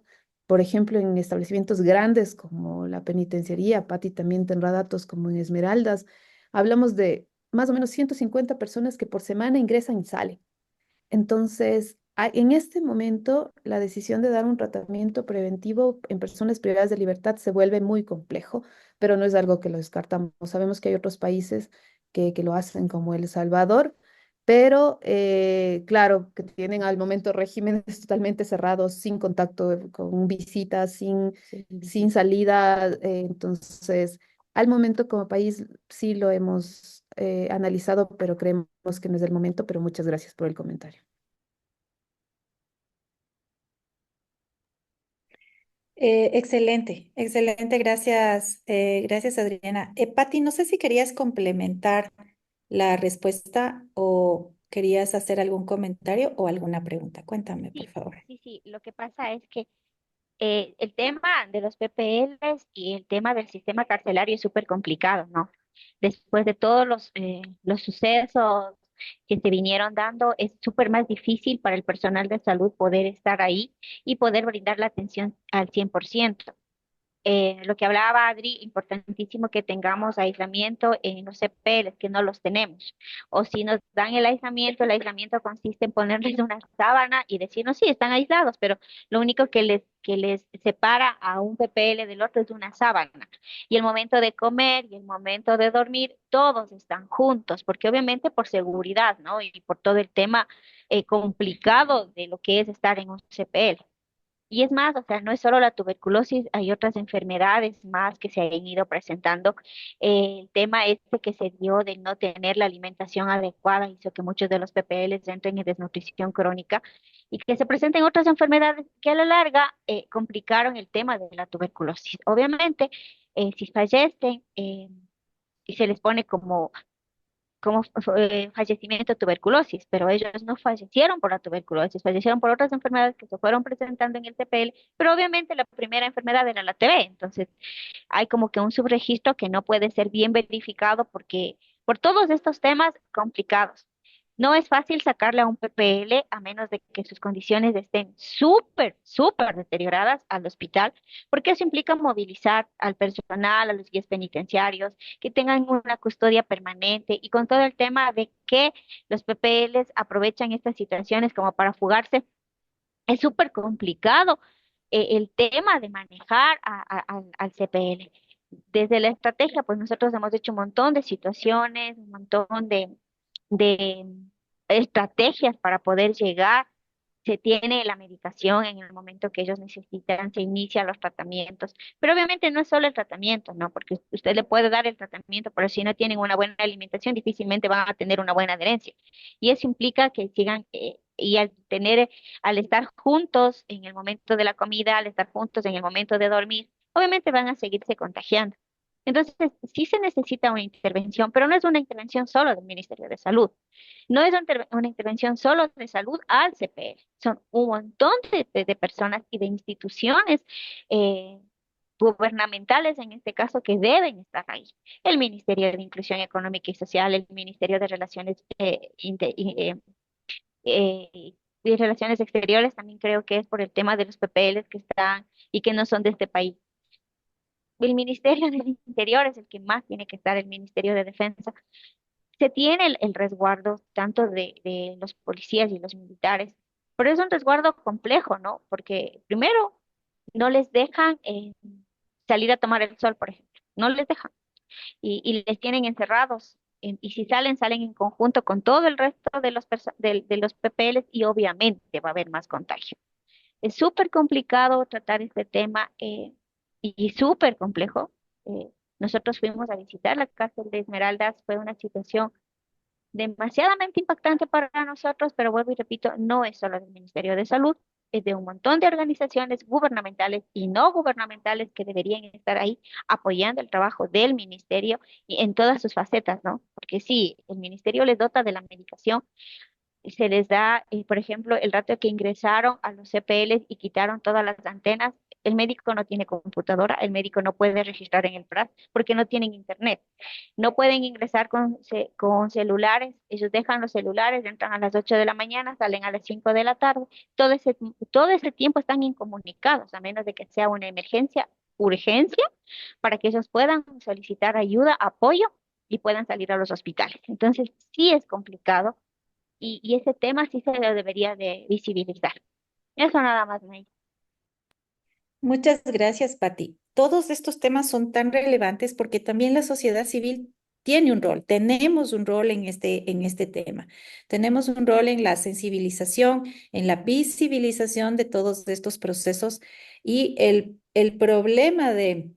por ejemplo, en establecimientos grandes como la penitenciaría. Patti también tendrá datos como en Esmeraldas. Hablamos de más o menos 150 personas que por semana ingresan y salen. Entonces, en este momento, la decisión de dar un tratamiento preventivo en personas privadas de libertad se vuelve muy complejo, pero no es algo que lo descartamos. Sabemos que hay otros países que lo hacen, como El Salvador, pero claro, que tienen al momento regímenes totalmente cerrados, sin contacto con visitas, sin salida. Entonces, al momento como país sí lo hemos analizado, pero creemos que no es el momento, pero muchas gracias por el comentario. Excelente, excelente, gracias, gracias Adriana. Patti, no sé si querías complementar la respuesta o querías hacer algún comentario o alguna pregunta. Cuéntame, por Sí, favor. sí. Lo que pasa es que el tema de los PPLs y el tema del sistema carcelario es súper complicado, ¿no? Después de todos los sucesos que se vinieron dando, es súper más difícil para el personal de salud poder estar ahí y poder brindar la atención al 100%. Lo que hablaba Adri, importantísimo que tengamos aislamiento en los CPLs, que no los tenemos. O si nos dan el aislamiento consiste en ponerles una sábana y decirnos, sí, están aislados, pero lo único que les separa a un PPL del otro es una sábana. Y el momento de comer y el momento de dormir, todos están juntos, porque obviamente por seguridad, ¿no? Y por todo el tema complicado de lo que es estar en un CPL. Y es más, o sea, no es solo la tuberculosis, hay otras enfermedades más que se han ido presentando. El tema este que se dio de no tener la alimentación adecuada hizo que muchos de los PPLs entren en desnutrición crónica y que se presenten otras enfermedades que a la larga complicaron el tema de la tuberculosis. Obviamente, si fallecen y se les pone como fallecimiento de tuberculosis, pero ellos no fallecieron por la tuberculosis, fallecieron por otras enfermedades que se fueron presentando en el TPL, pero obviamente la primera enfermedad era la TB, entonces hay como que un subregistro que no puede ser bien verificado porque por todos estos temas complicados. No es fácil sacarle a un PPL a menos de que sus condiciones estén súper deterioradas al hospital, porque eso implica movilizar al personal, a los guías penitenciarios, que tengan una custodia permanente y con todo el tema de que los PPLs aprovechan estas situaciones como para fugarse, es súper complicado el tema de manejar al CPL. Desde la estrategia, pues nosotros hemos hecho un montón de situaciones, un montón de estrategias para poder llegar. Se tiene la medicación en el momento que ellos necesitan, se inician los tratamientos, pero obviamente no es solo el tratamiento, ¿no? Porque usted le puede dar el tratamiento, pero si no tienen una buena alimentación, difícilmente van a tener una buena adherencia. Y eso implica que sigan, y al tener, al estar juntos en el momento de la comida, al estar juntos en el momento de dormir, obviamente van a seguirse contagiando. Entonces, sí se necesita una intervención, pero no es una intervención solo del Ministerio de Salud. No es una intervención solo de salud al CPL, son un montón de personas y de instituciones eh, gubernamentales, en este caso, que deben estar ahí. El Ministerio de Inclusión Económica y Social, el Ministerio de Relaciones, y Relaciones Exteriores, también creo que es por el tema de los PPLs que están y que no son de este país. El Ministerio del Interior es el que más tiene que estar, el Ministerio de Defensa. Se tiene el resguardo tanto de los policías y los militares, pero es un resguardo complejo, ¿no? Porque primero no les dejan salir a tomar el sol, por ejemplo, no les dejan y les tienen encerrados. Y si salen, salen en conjunto con todo el resto de de los PPLs y obviamente va a haber más contagio. Es súper complicado tratar este tema y súper complejo. Eh, Nosotros fuimos a visitar la cárcel de Esmeraldas, fue una situación demasiadamente impactante para nosotros, pero vuelvo y repito, no es solo del Ministerio de Salud, es de un montón de organizaciones gubernamentales y no gubernamentales que deberían estar ahí apoyando el trabajo del ministerio y en todas sus facetas, ¿no? Porque sí, el ministerio les dota de la medicación, se les da, por ejemplo, el rato que ingresaron a los CPLs y quitaron todas las antenas, el médico no tiene computadora, el médico no puede registrar en el PRAS porque no tienen internet. No pueden ingresar con celulares, ellos dejan los celulares, entran a las 8 de la mañana, salen a las 5 de la tarde. Todo ese tiempo están incomunicados, a menos de que sea una emergencia, urgencia, para que ellos puedan solicitar ayuda, apoyo y puedan salir a los hospitales. Entonces, sí es complicado y ese tema sí se lo debería de visibilizar. Eso nada más, May. Muchas gracias, Patti. Todos estos temas son tan relevantes porque también la sociedad civil tiene un rol, tenemos un rol en este tema. Tenemos un rol en la sensibilización, en la visibilización de todos estos procesos y el problema de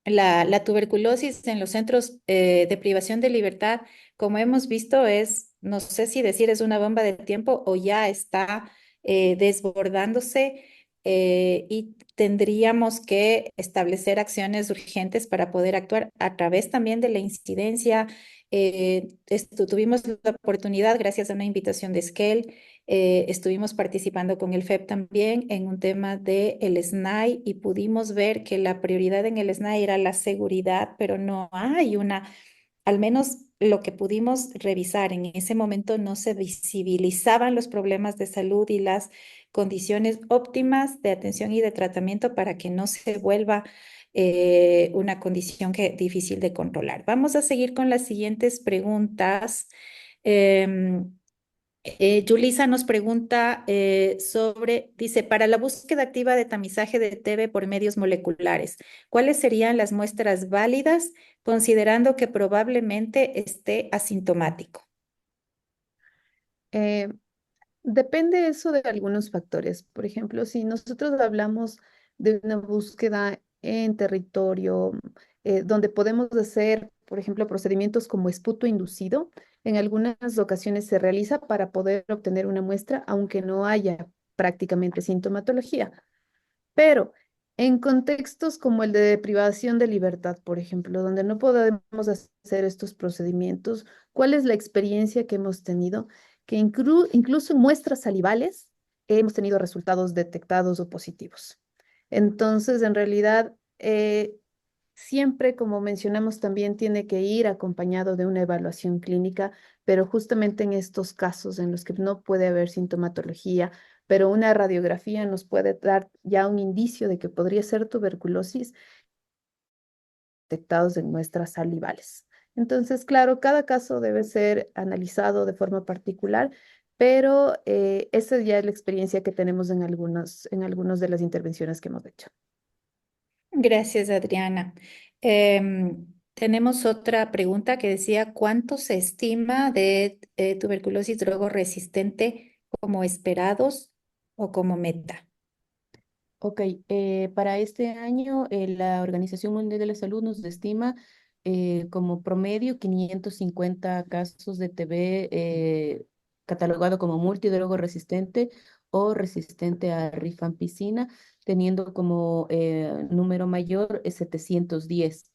la tuberculosis en los centros de privación de libertad, como hemos visto, es, no sé si decir es una bomba de tiempo o ya está desbordándose y tendríamos que establecer acciones urgentes para poder actuar a través también de la incidencia. Tuvimos la oportunidad, gracias a una invitación de Skell, estuvimos participando con el FEP también en un tema del SNAI y pudimos ver que la prioridad en el SNAI era la seguridad, pero no hay una, al menos lo que pudimos revisar en ese momento, no se visibilizaban los problemas de salud y las condiciones óptimas de atención y de tratamiento para que no se vuelva una condición difícil de controlar. Vamos a seguir con las siguientes preguntas. Em, Yulisa nos pregunta dice, para la búsqueda activa de tamizaje de TB por medios moleculares, ¿cuáles serían las muestras válidas considerando que probablemente esté asintomático? Eh, Depende eso de algunos factores. Por ejemplo, si nosotros hablamos de una búsqueda en territorio donde podemos hacer, por ejemplo, procedimientos como esputo inducido, en algunas ocasiones se realiza para poder obtener una muestra, aunque no haya prácticamente sintomatología. Pero en contextos como el de privación de libertad, por ejemplo, donde no podemos hacer estos procedimientos, ¿cuál es la experiencia que hemos tenido? Que incluso en muestras salivales hemos tenido resultados detectados o positivos. Entonces, en realidad, siempre, como mencionamos, también tiene que ir acompañado de una evaluación clínica, pero justamente en estos casos en los que no puede haber sintomatología, pero una radiografía nos puede dar ya un indicio de que podría ser tuberculosis detectados en muestras salivales. Entonces, claro, cada caso debe ser analizado de forma particular, pero esa ya es la experiencia que tenemos en algunas de las intervenciones que hemos hecho. Gracias, Adriana. Tenemos otra pregunta que decía, ¿cuánto se estima de tuberculosis drogo-resistente como esperados o como meta? Ok, para este año la Organización Mundial de la Salud nos estima como promedio 550 casos de TB catalogado como multidrogo resistente o resistente a rifampicina, teniendo como número mayor 710.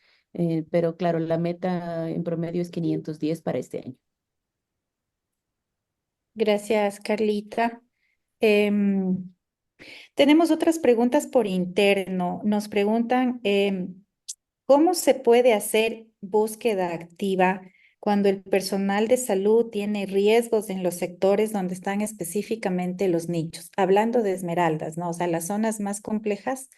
Pero claro, la meta en promedio es 510 para este año. Gracias, Carlita. Em, Tenemos otras preguntas por interno. Nos preguntan, ¿cómo se puede hacer búsqueda activa cuando el personal de salud tiene riesgos en los sectores donde están específicamente los nichos? Hablando de Esmeraldas, ¿no? O sea, las zonas más complejas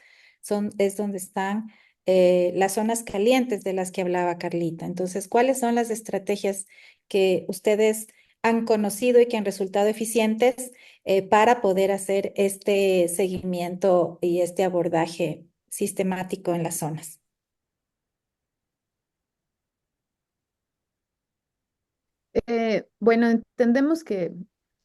es donde están las zonas calientes de las que hablaba Carlita. Entonces, ¿cuáles son las estrategias que ustedes han conocido y que han resultado eficientes para poder hacer este seguimiento y este abordaje sistemático en las zonas? Bueno, entendemos que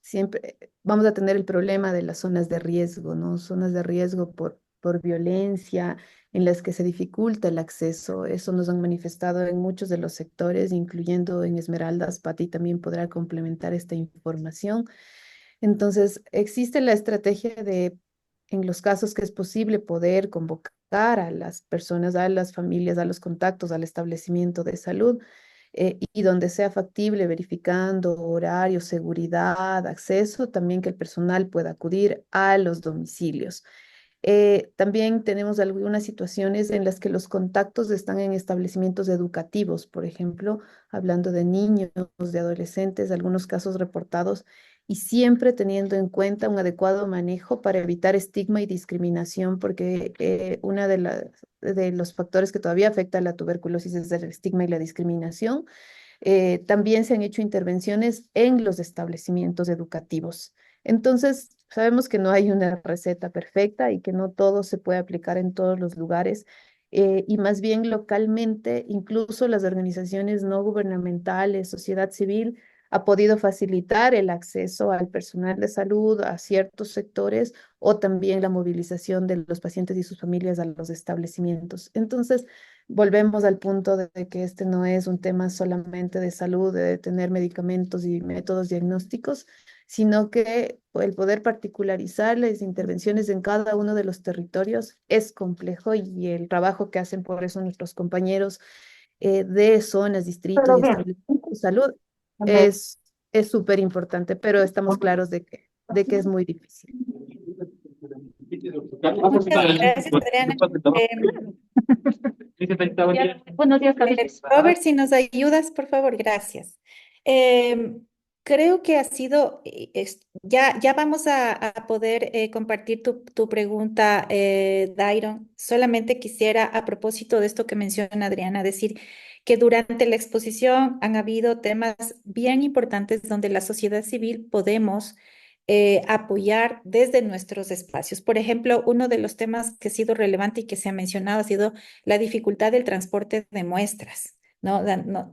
siempre vamos a tener el problema de las zonas de riesgo, ¿no? Zonas de riesgo por violencia, en las que se dificulta el acceso. Eso nos han manifestado en muchos de los sectores, incluyendo en Esmeraldas. Pati también podrá complementar esta información. Entonces, existe la estrategia de, en los casos que es posible, poder convocar a las personas, a las familias, a los contactos, al establecimiento de salud y donde sea factible, verificando horarios, seguridad, acceso, también que el personal pueda acudir a los domicilios. También tenemos algunas situaciones en las que los contactos están en establecimientos educativos, por ejemplo, hablando de niños, de adolescentes, algunos casos reportados, y siempre teniendo en cuenta un adecuado manejo para evitar estigma y discriminación, porque una de los factores que todavía afecta a la tuberculosis es el estigma y la discriminación. También se han hecho intervenciones en los establecimientos educativos. Entonces, sabemos que no hay una receta perfecta y que no todo se puede aplicar en todos los lugares. Y más bien localmente, incluso las organizaciones no gubernamentales, sociedad civil, ha podido facilitar el acceso al personal de salud a ciertos sectores o también la movilización de los pacientes y sus familias a los establecimientos. Entonces, volvemos al punto de que este no es un tema solamente de salud, de tener medicamentos y métodos diagnósticos, sino que el poder particularizar las intervenciones en cada uno de los territorios es complejo y el trabajo que hacen por eso nuestros compañeros de zonas, distritos y establecimientos de salud es es súper importante, pero estamos claros de que es muy difícil. Muchas gracias, Adriana. Buenos días, Carlitos. Robert, si nos ayudas, por favor, gracias. Creo que ha sido, ya vamos a poder compartir tu pregunta, Dairon. Solamente quisiera, a propósito de esto que menciona Adriana, decir que durante la exposición han habido temas bien importantes donde la sociedad civil podemos apoyar desde nuestros espacios. Por ejemplo, uno de los temas que ha sido relevante y que se ha mencionado ha sido la dificultad del transporte de muestras, ¿no?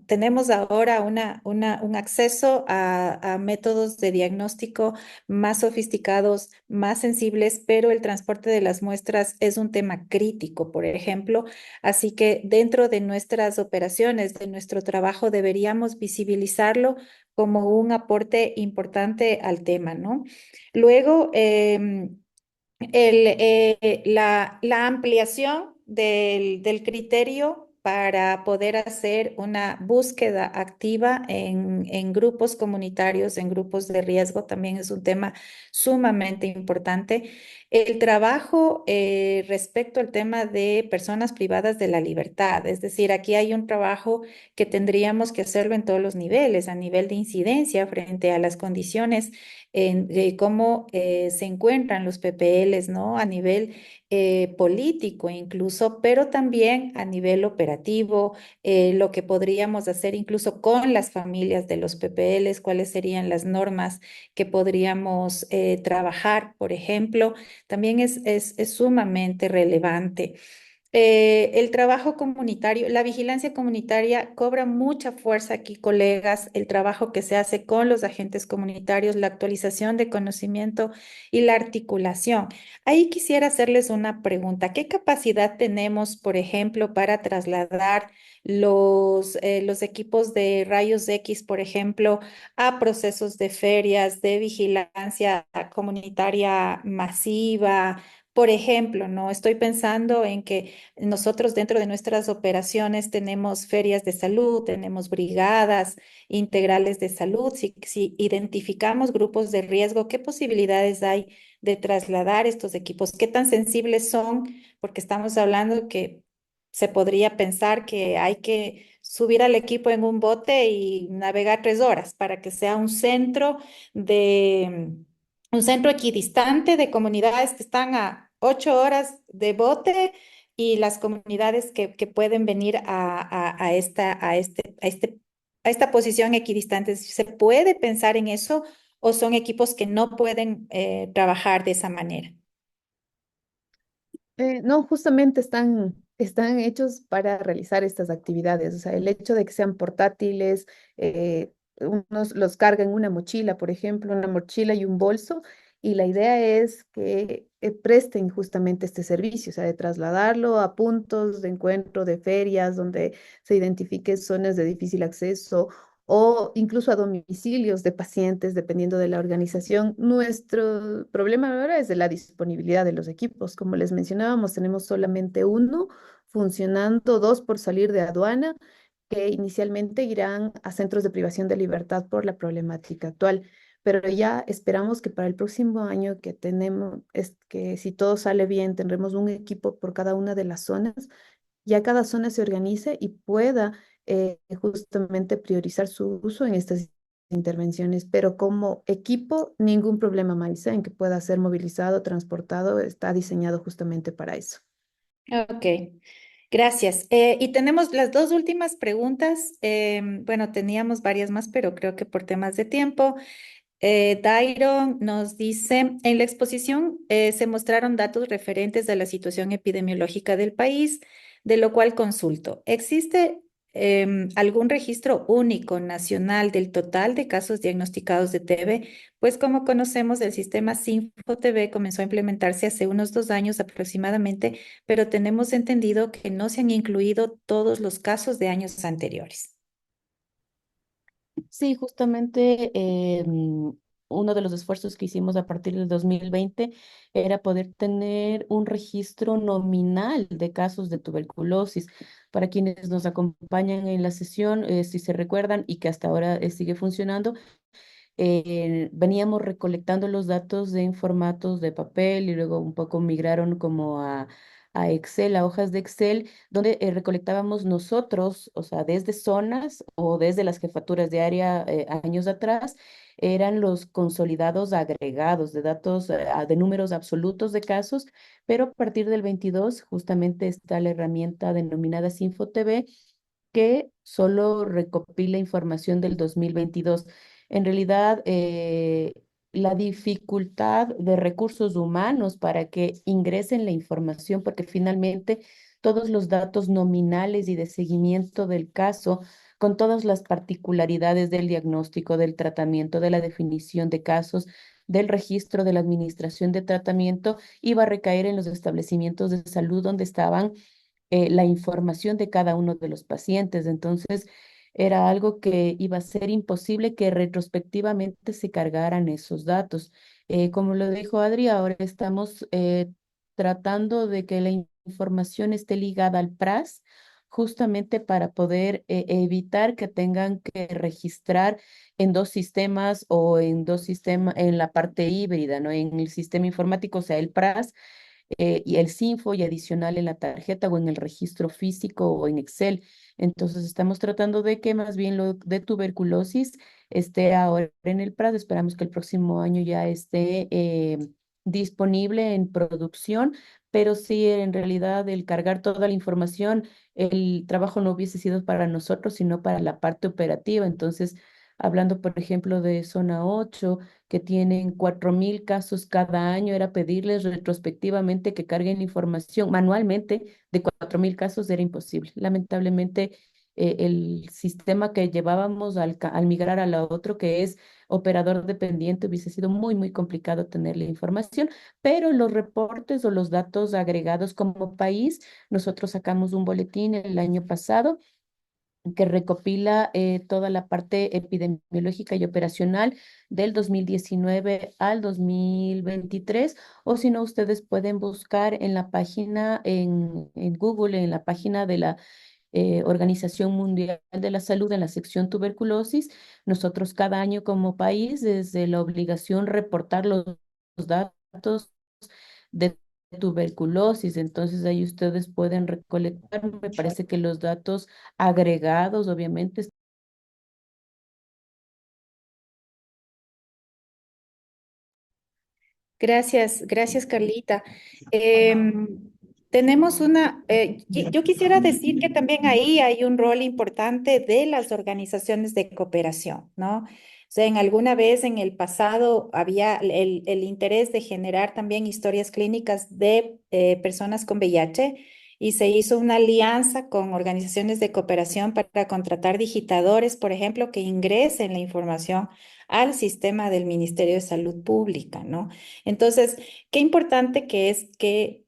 Tenemos ahora un acceso a métodos de diagnóstico más sofisticados, más sensibles, pero el transporte de las muestras es un tema crítico, por ejemplo. Así que dentro de nuestras operaciones, de nuestro trabajo, deberíamos visibilizarlo como un aporte importante al tema, ¿no? Luego, la ampliación del criterio para poder hacer una búsqueda activa en grupos comunitarios, en grupos de riesgo, también es un tema sumamente importante. El trabajo respecto al tema de personas privadas de la libertad, es decir, aquí hay un trabajo que tendríamos que hacerlo en todos los niveles, a nivel de incidencia frente a las condiciones de cómo se encuentran los PPLs, ¿no? A nivel político incluso, pero también a nivel operativo, lo que podríamos hacer incluso con las familias de los PPLs, cuáles serían las normas que podríamos trabajar, por ejemplo, también es sumamente relevante. El trabajo comunitario, la vigilancia comunitaria cobra mucha fuerza aquí, colegas, el trabajo que se hace con los agentes comunitarios, la actualización de conocimiento y la articulación. Ahí quisiera hacerles una pregunta. ¿Qué capacidad tenemos, por ejemplo, para trasladar los equipos de rayos X, por ejemplo, a procesos de ferias, de vigilancia comunitaria masiva? Por ejemplo, no estoy pensando en que nosotros dentro de nuestras operaciones tenemos ferias de salud, tenemos brigadas integrales de salud. Si identificamos grupos de riesgo, ¿qué posibilidades hay de trasladar estos equipos? ¿Qué tan sensibles son? Porque estamos hablando que se podría pensar que hay que subir al equipo en un bote y navegar 3 horas para que sea un centro equidistante de comunidades que están a 8 horas de bote y las comunidades que pueden venir a esta posición equidistante. ¿Se puede pensar en eso o son equipos que no pueden trabajar de esa manera? No, justamente están hechos para realizar estas actividades. O sea, el hecho de que sean portátiles, unos los cargan en una mochila, por ejemplo, una mochila y un bolso, y la idea es que presten justamente este servicio, o sea, de trasladarlo a puntos de encuentro, de ferias, donde se identifiquen zonas de difícil acceso o incluso a domicilios de pacientes, dependiendo de la organización. Nuestro problema ahora es de la disponibilidad de los equipos. Como les mencionábamos, tenemos solamente uno funcionando, dos por salir de aduana, que inicialmente irán a centros de privación de libertad por la problemática actual. Pero ya esperamos que para el próximo año que tenemos, es que si todo sale bien, tendremos un equipo por cada una de las zonas, ya cada zona se organice y pueda justamente priorizar su uso en estas intervenciones, pero como equipo, ningún problema, Maisa, en que pueda ser movilizado, transportado, está diseñado justamente para eso. Ok, gracias. Y tenemos las dos últimas preguntas. Bueno, teníamos varias más, pero creo que por temas de tiempo. Dairon nos dice, en la exposición se mostraron datos referentes a la situación epidemiológica del país, de lo cual consulto. ¿Existe algún registro único nacional del total de casos diagnosticados de TB? Pues como conocemos, el sistema SinfoTB comenzó a implementarse hace unos 2 años aproximadamente, pero tenemos entendido que no se han incluido todos los casos de años anteriores. Sí, justamente uno de los esfuerzos que hicimos a partir del 2020 era poder tener un registro nominal de casos de tuberculosis. Para quienes nos acompañan en la sesión, si se recuerdan y que hasta ahora sigue funcionando, veníamos recolectando los datos en formatos de papel y luego un poco migraron como a Excel, a hojas de Excel, donde recolectábamos nosotros, o sea, desde zonas o desde las jefaturas de área años atrás, eran los consolidados agregados de datos, de números absolutos de casos, pero a partir del 22 justamente está la herramienta denominada SinfoTV que solo recopila información del 2022. En realidad, la dificultad de recursos humanos para que ingresen la información, porque finalmente todos los datos nominales y de seguimiento del caso, con todas las particularidades del diagnóstico, del tratamiento, de la definición de casos, del registro de la administración de tratamiento, iba a recaer en los establecimientos de salud donde estaban la información de cada uno de los pacientes. Entonces, era algo que iba a ser imposible que retrospectivamente se cargaran esos datos. Como lo dijo Adri, ahora estamos tratando de que la información esté ligada al PRAS, justamente para poder evitar que tengan que registrar en dos sistemas o en dos sistemas, en la parte híbrida, ¿no? En el sistema informático, o sea, el PRAS y el SINFO y adicional en la tarjeta o en el registro físico o en Excel. Entonces estamos tratando de que más bien lo de tuberculosis esté ahora en el PRAD. Esperamos que el próximo año ya esté disponible en producción, pero sí, en realidad el cargar toda la información, el trabajo no hubiese sido para nosotros, sino para la parte operativa. Entonces, hablando, por ejemplo, de zona 8 que tienen 4.000 casos cada año, era pedirles retrospectivamente que carguen información manualmente de 4.000 casos, era imposible. Lamentablemente, el sistema que llevábamos al migrar a la otro, que es operador dependiente, hubiese sido muy, muy complicado tener la información, pero los reportes o los datos agregados como país, nosotros sacamos un boletín el año pasado que recopila toda la parte epidemiológica y operacional del 2019 al 2023, o si no, ustedes pueden buscar en la página, en Google, en la página de la Organización Mundial de la Salud, en la sección tuberculosis. Nosotros cada año como país, desde la obligación reportar los datos de tuberculosis. Entonces ahí ustedes pueden recolectar, me parece que los datos agregados, obviamente. Gracias, gracias Carlita. Tenemos yo quisiera decir que también ahí hay un rol importante de las organizaciones de cooperación, ¿no? O sea, en alguna vez en el pasado había el interés de generar también historias clínicas de personas con VIH y se hizo una alianza con organizaciones de cooperación para contratar digitadores, por ejemplo, que ingresen la información al sistema del Ministerio de Salud Pública, ¿no? Entonces, qué importante que es que,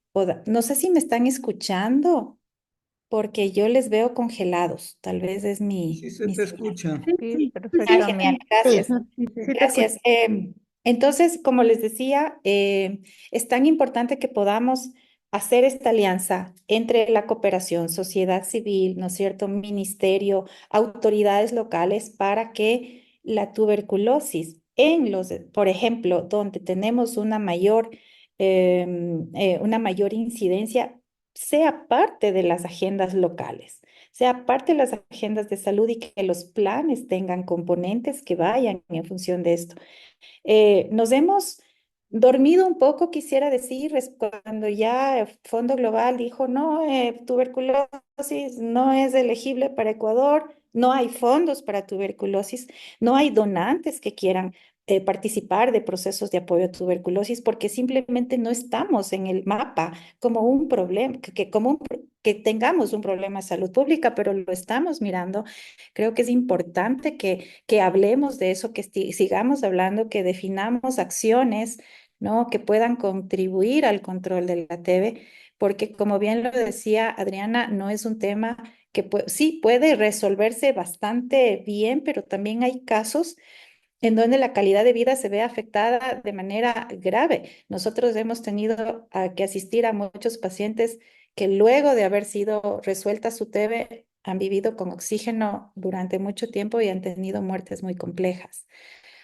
no sé si me están escuchando, porque yo les veo congelados, tal vez es Sí, se mi te señal. escucha. Sí, Genial, perfectamente. gracias. Sí, te Gracias. Entonces, como les decía, es tan importante que podamos hacer esta alianza entre la cooperación, sociedad civil, ¿no es cierto?, ministerio, autoridades locales, para que la tuberculosis por ejemplo, donde tenemos una mayor incidencia, sea parte de las agendas locales, sea parte de las agendas de salud y que los planes tengan componentes que vayan en función de esto. Nos hemos dormido un poco, quisiera decir, cuando ya el Fondo Global dijo, no, tuberculosis no es elegible para Ecuador, no hay fondos para tuberculosis, no hay donantes que quieran participar de procesos de apoyo a tuberculosis porque simplemente no estamos en el mapa como un problema, que tengamos un problema de salud pública, pero lo estamos mirando. Creo que es importante que hablemos de eso, que sigamos hablando, que definamos acciones, ¿no?, que puedan contribuir al control de la TB, porque como bien lo decía Adriana, no es un tema que sí puede resolverse bastante bien, pero también hay casos en donde la calidad de vida se ve afectada de manera grave. Nosotros hemos tenido que asistir a muchos pacientes que luego de haber sido resuelta su TB han vivido con oxígeno durante mucho tiempo y han tenido muertes muy complejas.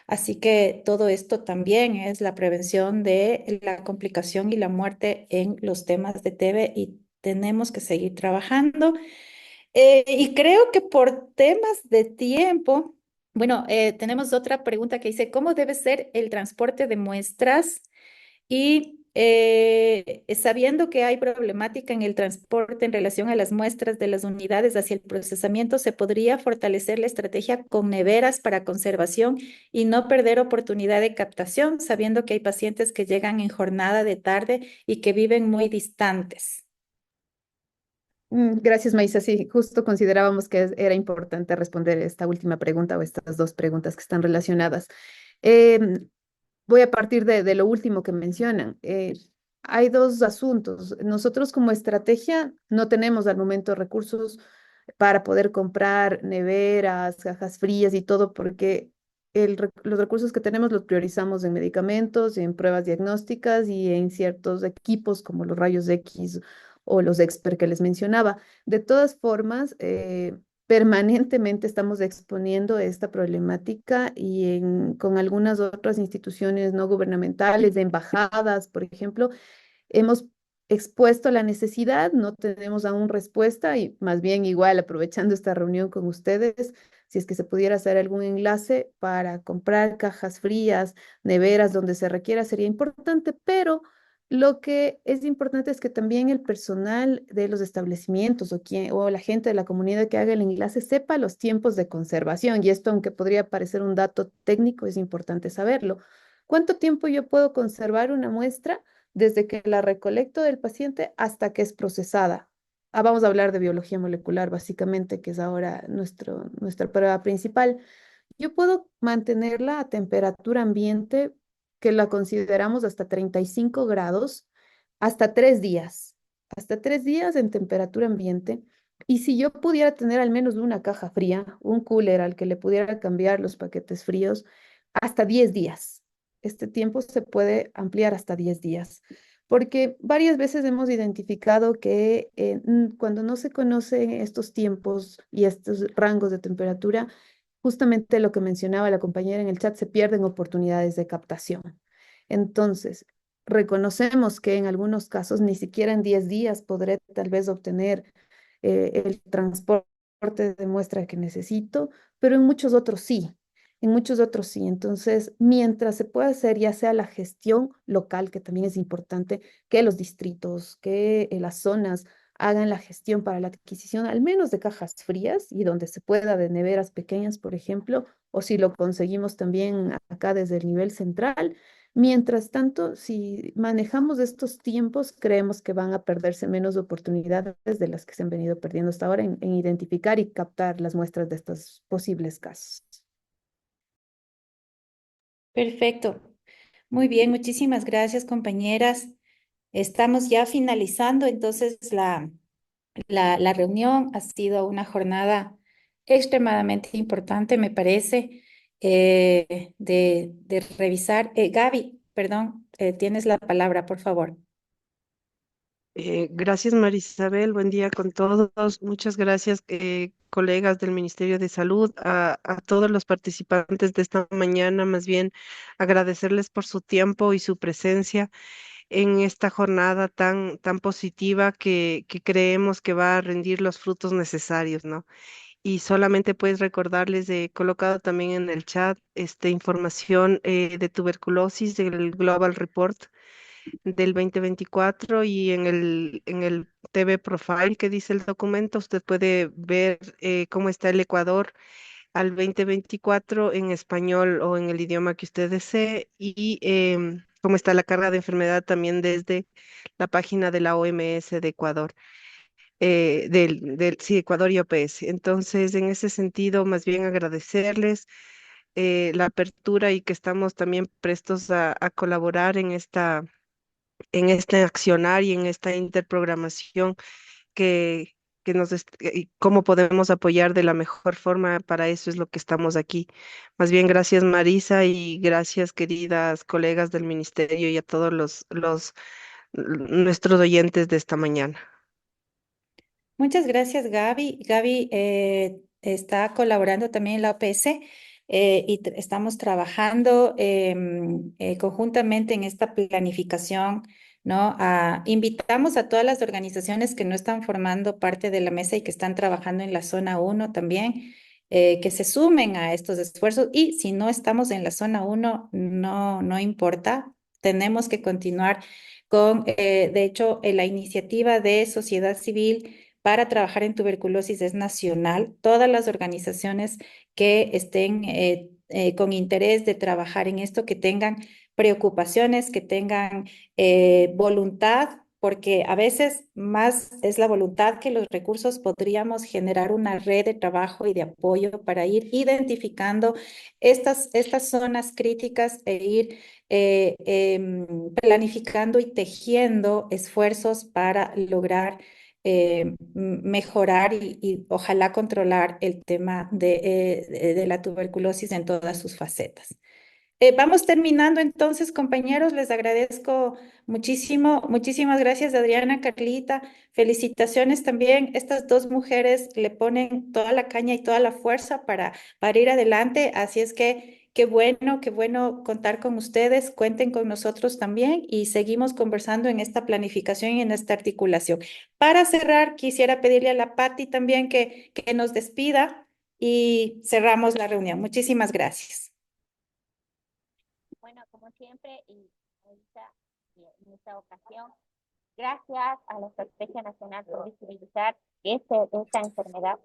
Así que todo esto también es la prevención de la complicación y la muerte en los temas de TB y tenemos que seguir trabajando. Y creo que por temas de tiempo, bueno, tenemos otra pregunta que dice, ¿cómo debe ser el transporte de muestras? Y sabiendo que hay problemática en el transporte en relación a las muestras de las unidades hacia el procesamiento, ¿se podría fortalecer la estrategia con neveras para conservación y no perder oportunidad de captación, sabiendo que hay pacientes que llegan en jornada de tarde y que viven muy distantes? Gracias, Maísa. Sí, justo considerábamos que era importante responder esta última pregunta o estas dos preguntas que están relacionadas. Em, Voy a partir de lo último que mencionan. Hay dos asuntos. Nosotros como estrategia no tenemos al momento recursos para poder comprar neveras, cajas frías y todo, porque los recursos que tenemos los priorizamos en medicamentos, en pruebas diagnósticas y en ciertos equipos como los rayos X o los expert que les mencionaba. De todas formas, permanentemente estamos exponiendo esta problemática y con algunas otras instituciones no gubernamentales, de embajadas, por ejemplo, hemos expuesto la necesidad, no tenemos aún respuesta y más bien igual aprovechando esta reunión con ustedes, si es que se pudiera hacer algún enlace para comprar cajas frías, neveras donde se requiera, sería importante, pero lo que es importante es que también el personal de los establecimientos o la gente de la comunidad que haga el enlace sepa los tiempos de conservación. Y esto, aunque podría parecer un dato técnico, es importante saberlo. ¿Cuánto tiempo yo puedo conservar una muestra desde que la recolecto del paciente hasta que es procesada? Vamos a hablar de biología molecular, básicamente, que es ahora nuestra prueba principal. Yo puedo mantenerla a temperatura ambiente, que la consideramos hasta 35 grados, hasta 3 días. Hasta 3 días en temperatura ambiente. Y si yo pudiera tener al menos una caja fría, un cooler al que le pudiera cambiar los paquetes fríos, hasta 10 días. Este tiempo se puede ampliar hasta 10 días. Porque varias veces hemos identificado que cuando no se conocen estos tiempos y estos rangos de temperatura, justamente lo que mencionaba la compañera en el chat, se pierden oportunidades de captación. Entonces, reconocemos que en algunos casos ni siquiera en 10 días podré tal vez obtener el transporte de muestra que necesito, pero en muchos otros sí. En muchos otros sí. Entonces, mientras se pueda hacer ya sea la gestión local, que también es importante, que los distritos, que las zonas hagan la gestión para la adquisición al menos de cajas frías y donde se pueda de neveras pequeñas, por ejemplo, o si lo conseguimos también acá desde el nivel central. Mientras tanto, si manejamos estos tiempos, creemos que van a perderse menos oportunidades de las que se han venido perdiendo hasta ahora en identificar y captar las muestras de estos posibles casos. Perfecto. Muy bien, muchísimas gracias, compañeras. Estamos ya finalizando, entonces la reunión ha sido una jornada extremadamente importante, me parece, de revisar. Gaby, perdón, tienes la palabra, por favor. Gracias, Marisabel. Buen día con todos. Muchas gracias, colegas del Ministerio de Salud, a todos los participantes de esta mañana. Más bien, agradecerles por su tiempo y su presencia en esta jornada tan positiva que creemos que va a rendir los frutos necesarios, ¿no? Y solamente puedes recordarles, he colocado también en el chat esta información de tuberculosis del Global Report del 2024 y en el TV Profile que dice el documento, usted puede ver cómo está el Ecuador al 2024 en español o en el idioma que usted desee y cómo está la carga de enfermedad también desde la página de la OMS de Ecuador. Sí, Ecuador y OPS. Entonces, en ese sentido, más bien agradecerles la apertura y que estamos también prestos a colaborar en este accionar y en esta interprogramación que, y cómo podemos apoyar de la mejor forma. Para eso es lo que estamos aquí. Más bien, gracias Marisa y gracias queridas colegas del ministerio y a todos nuestros oyentes de esta mañana. Muchas gracias, Gaby. Gaby está colaborando también en la OPS y estamos trabajando conjuntamente en esta planificación, ¿no? Invitamos a todas las organizaciones que no están formando parte de la mesa y que están trabajando en la zona 1 también, que se sumen a estos esfuerzos. Y si no estamos en la zona 1, no importa, tenemos que continuar con, de hecho, la iniciativa de sociedad civil para trabajar en tuberculosis es nacional. Todas las organizaciones que estén con interés de trabajar en esto, que tengan preocupaciones, que tengan voluntad porque a veces más es la voluntad que los recursos. Podríamos generar una red de trabajo y de apoyo para ir identificando estas zonas críticas e ir planificando y tejiendo esfuerzos para lograr mejorar y ojalá controlar el tema de la tuberculosis en todas sus facetas. Vamos terminando entonces, compañeros. Les agradezco muchísimo. Muchísimas gracias, Adriana, Carlita. Felicitaciones también. Estas dos mujeres le ponen toda la caña y toda la fuerza para ir adelante. Así es que qué bueno contar con ustedes. Cuenten con nosotros también y seguimos conversando en esta planificación y en esta articulación. Para cerrar, quisiera pedirle a la Patti también que nos despida y cerramos la reunión. Muchísimas gracias. Bueno, como siempre, y ahorita, en esta ocasión, gracias a la Estrategia Nacional por visibilizar esta enfermedad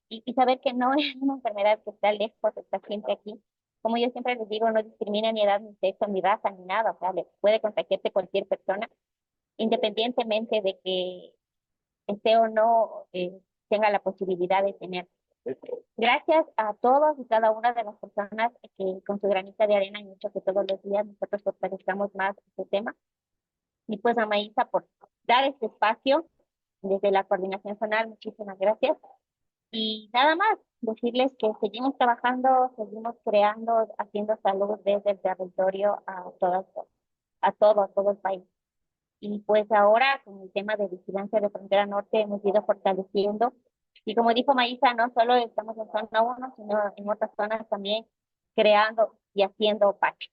y saber que no es una enfermedad que está lejos, está siempre aquí. Como yo siempre les digo, no discrimina ni edad, ni sexo, ni raza, ni nada. O sea, le puede contagiarse cualquier persona, independientemente de que esté o no tenga la posibilidad de tener. Gracias a todos y cada una de las personas que con su granita de arena han hecho que todos los días nosotros fortalezcamos más este tema. Y pues a Maísa por dar este espacio desde la coordinación zonal, muchísimas gracias. Y nada más, decirles que seguimos trabajando, seguimos creando, haciendo salud desde el territorio a todo el país. Y pues ahora con el tema de vigilancia de frontera norte hemos ido fortaleciendo. Y como dijo Maísa, no solo estamos en zona 1, sino en otras zonas también creando y haciendo patch.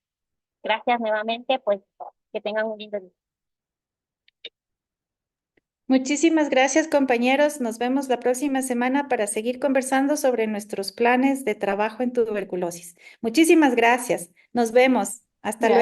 Gracias nuevamente, pues que tengan un lindo día. Muchísimas gracias, compañeros. Nos vemos la próxima semana para seguir conversando sobre nuestros planes de trabajo en tuberculosis. Muchísimas gracias. Nos vemos. Hasta luego.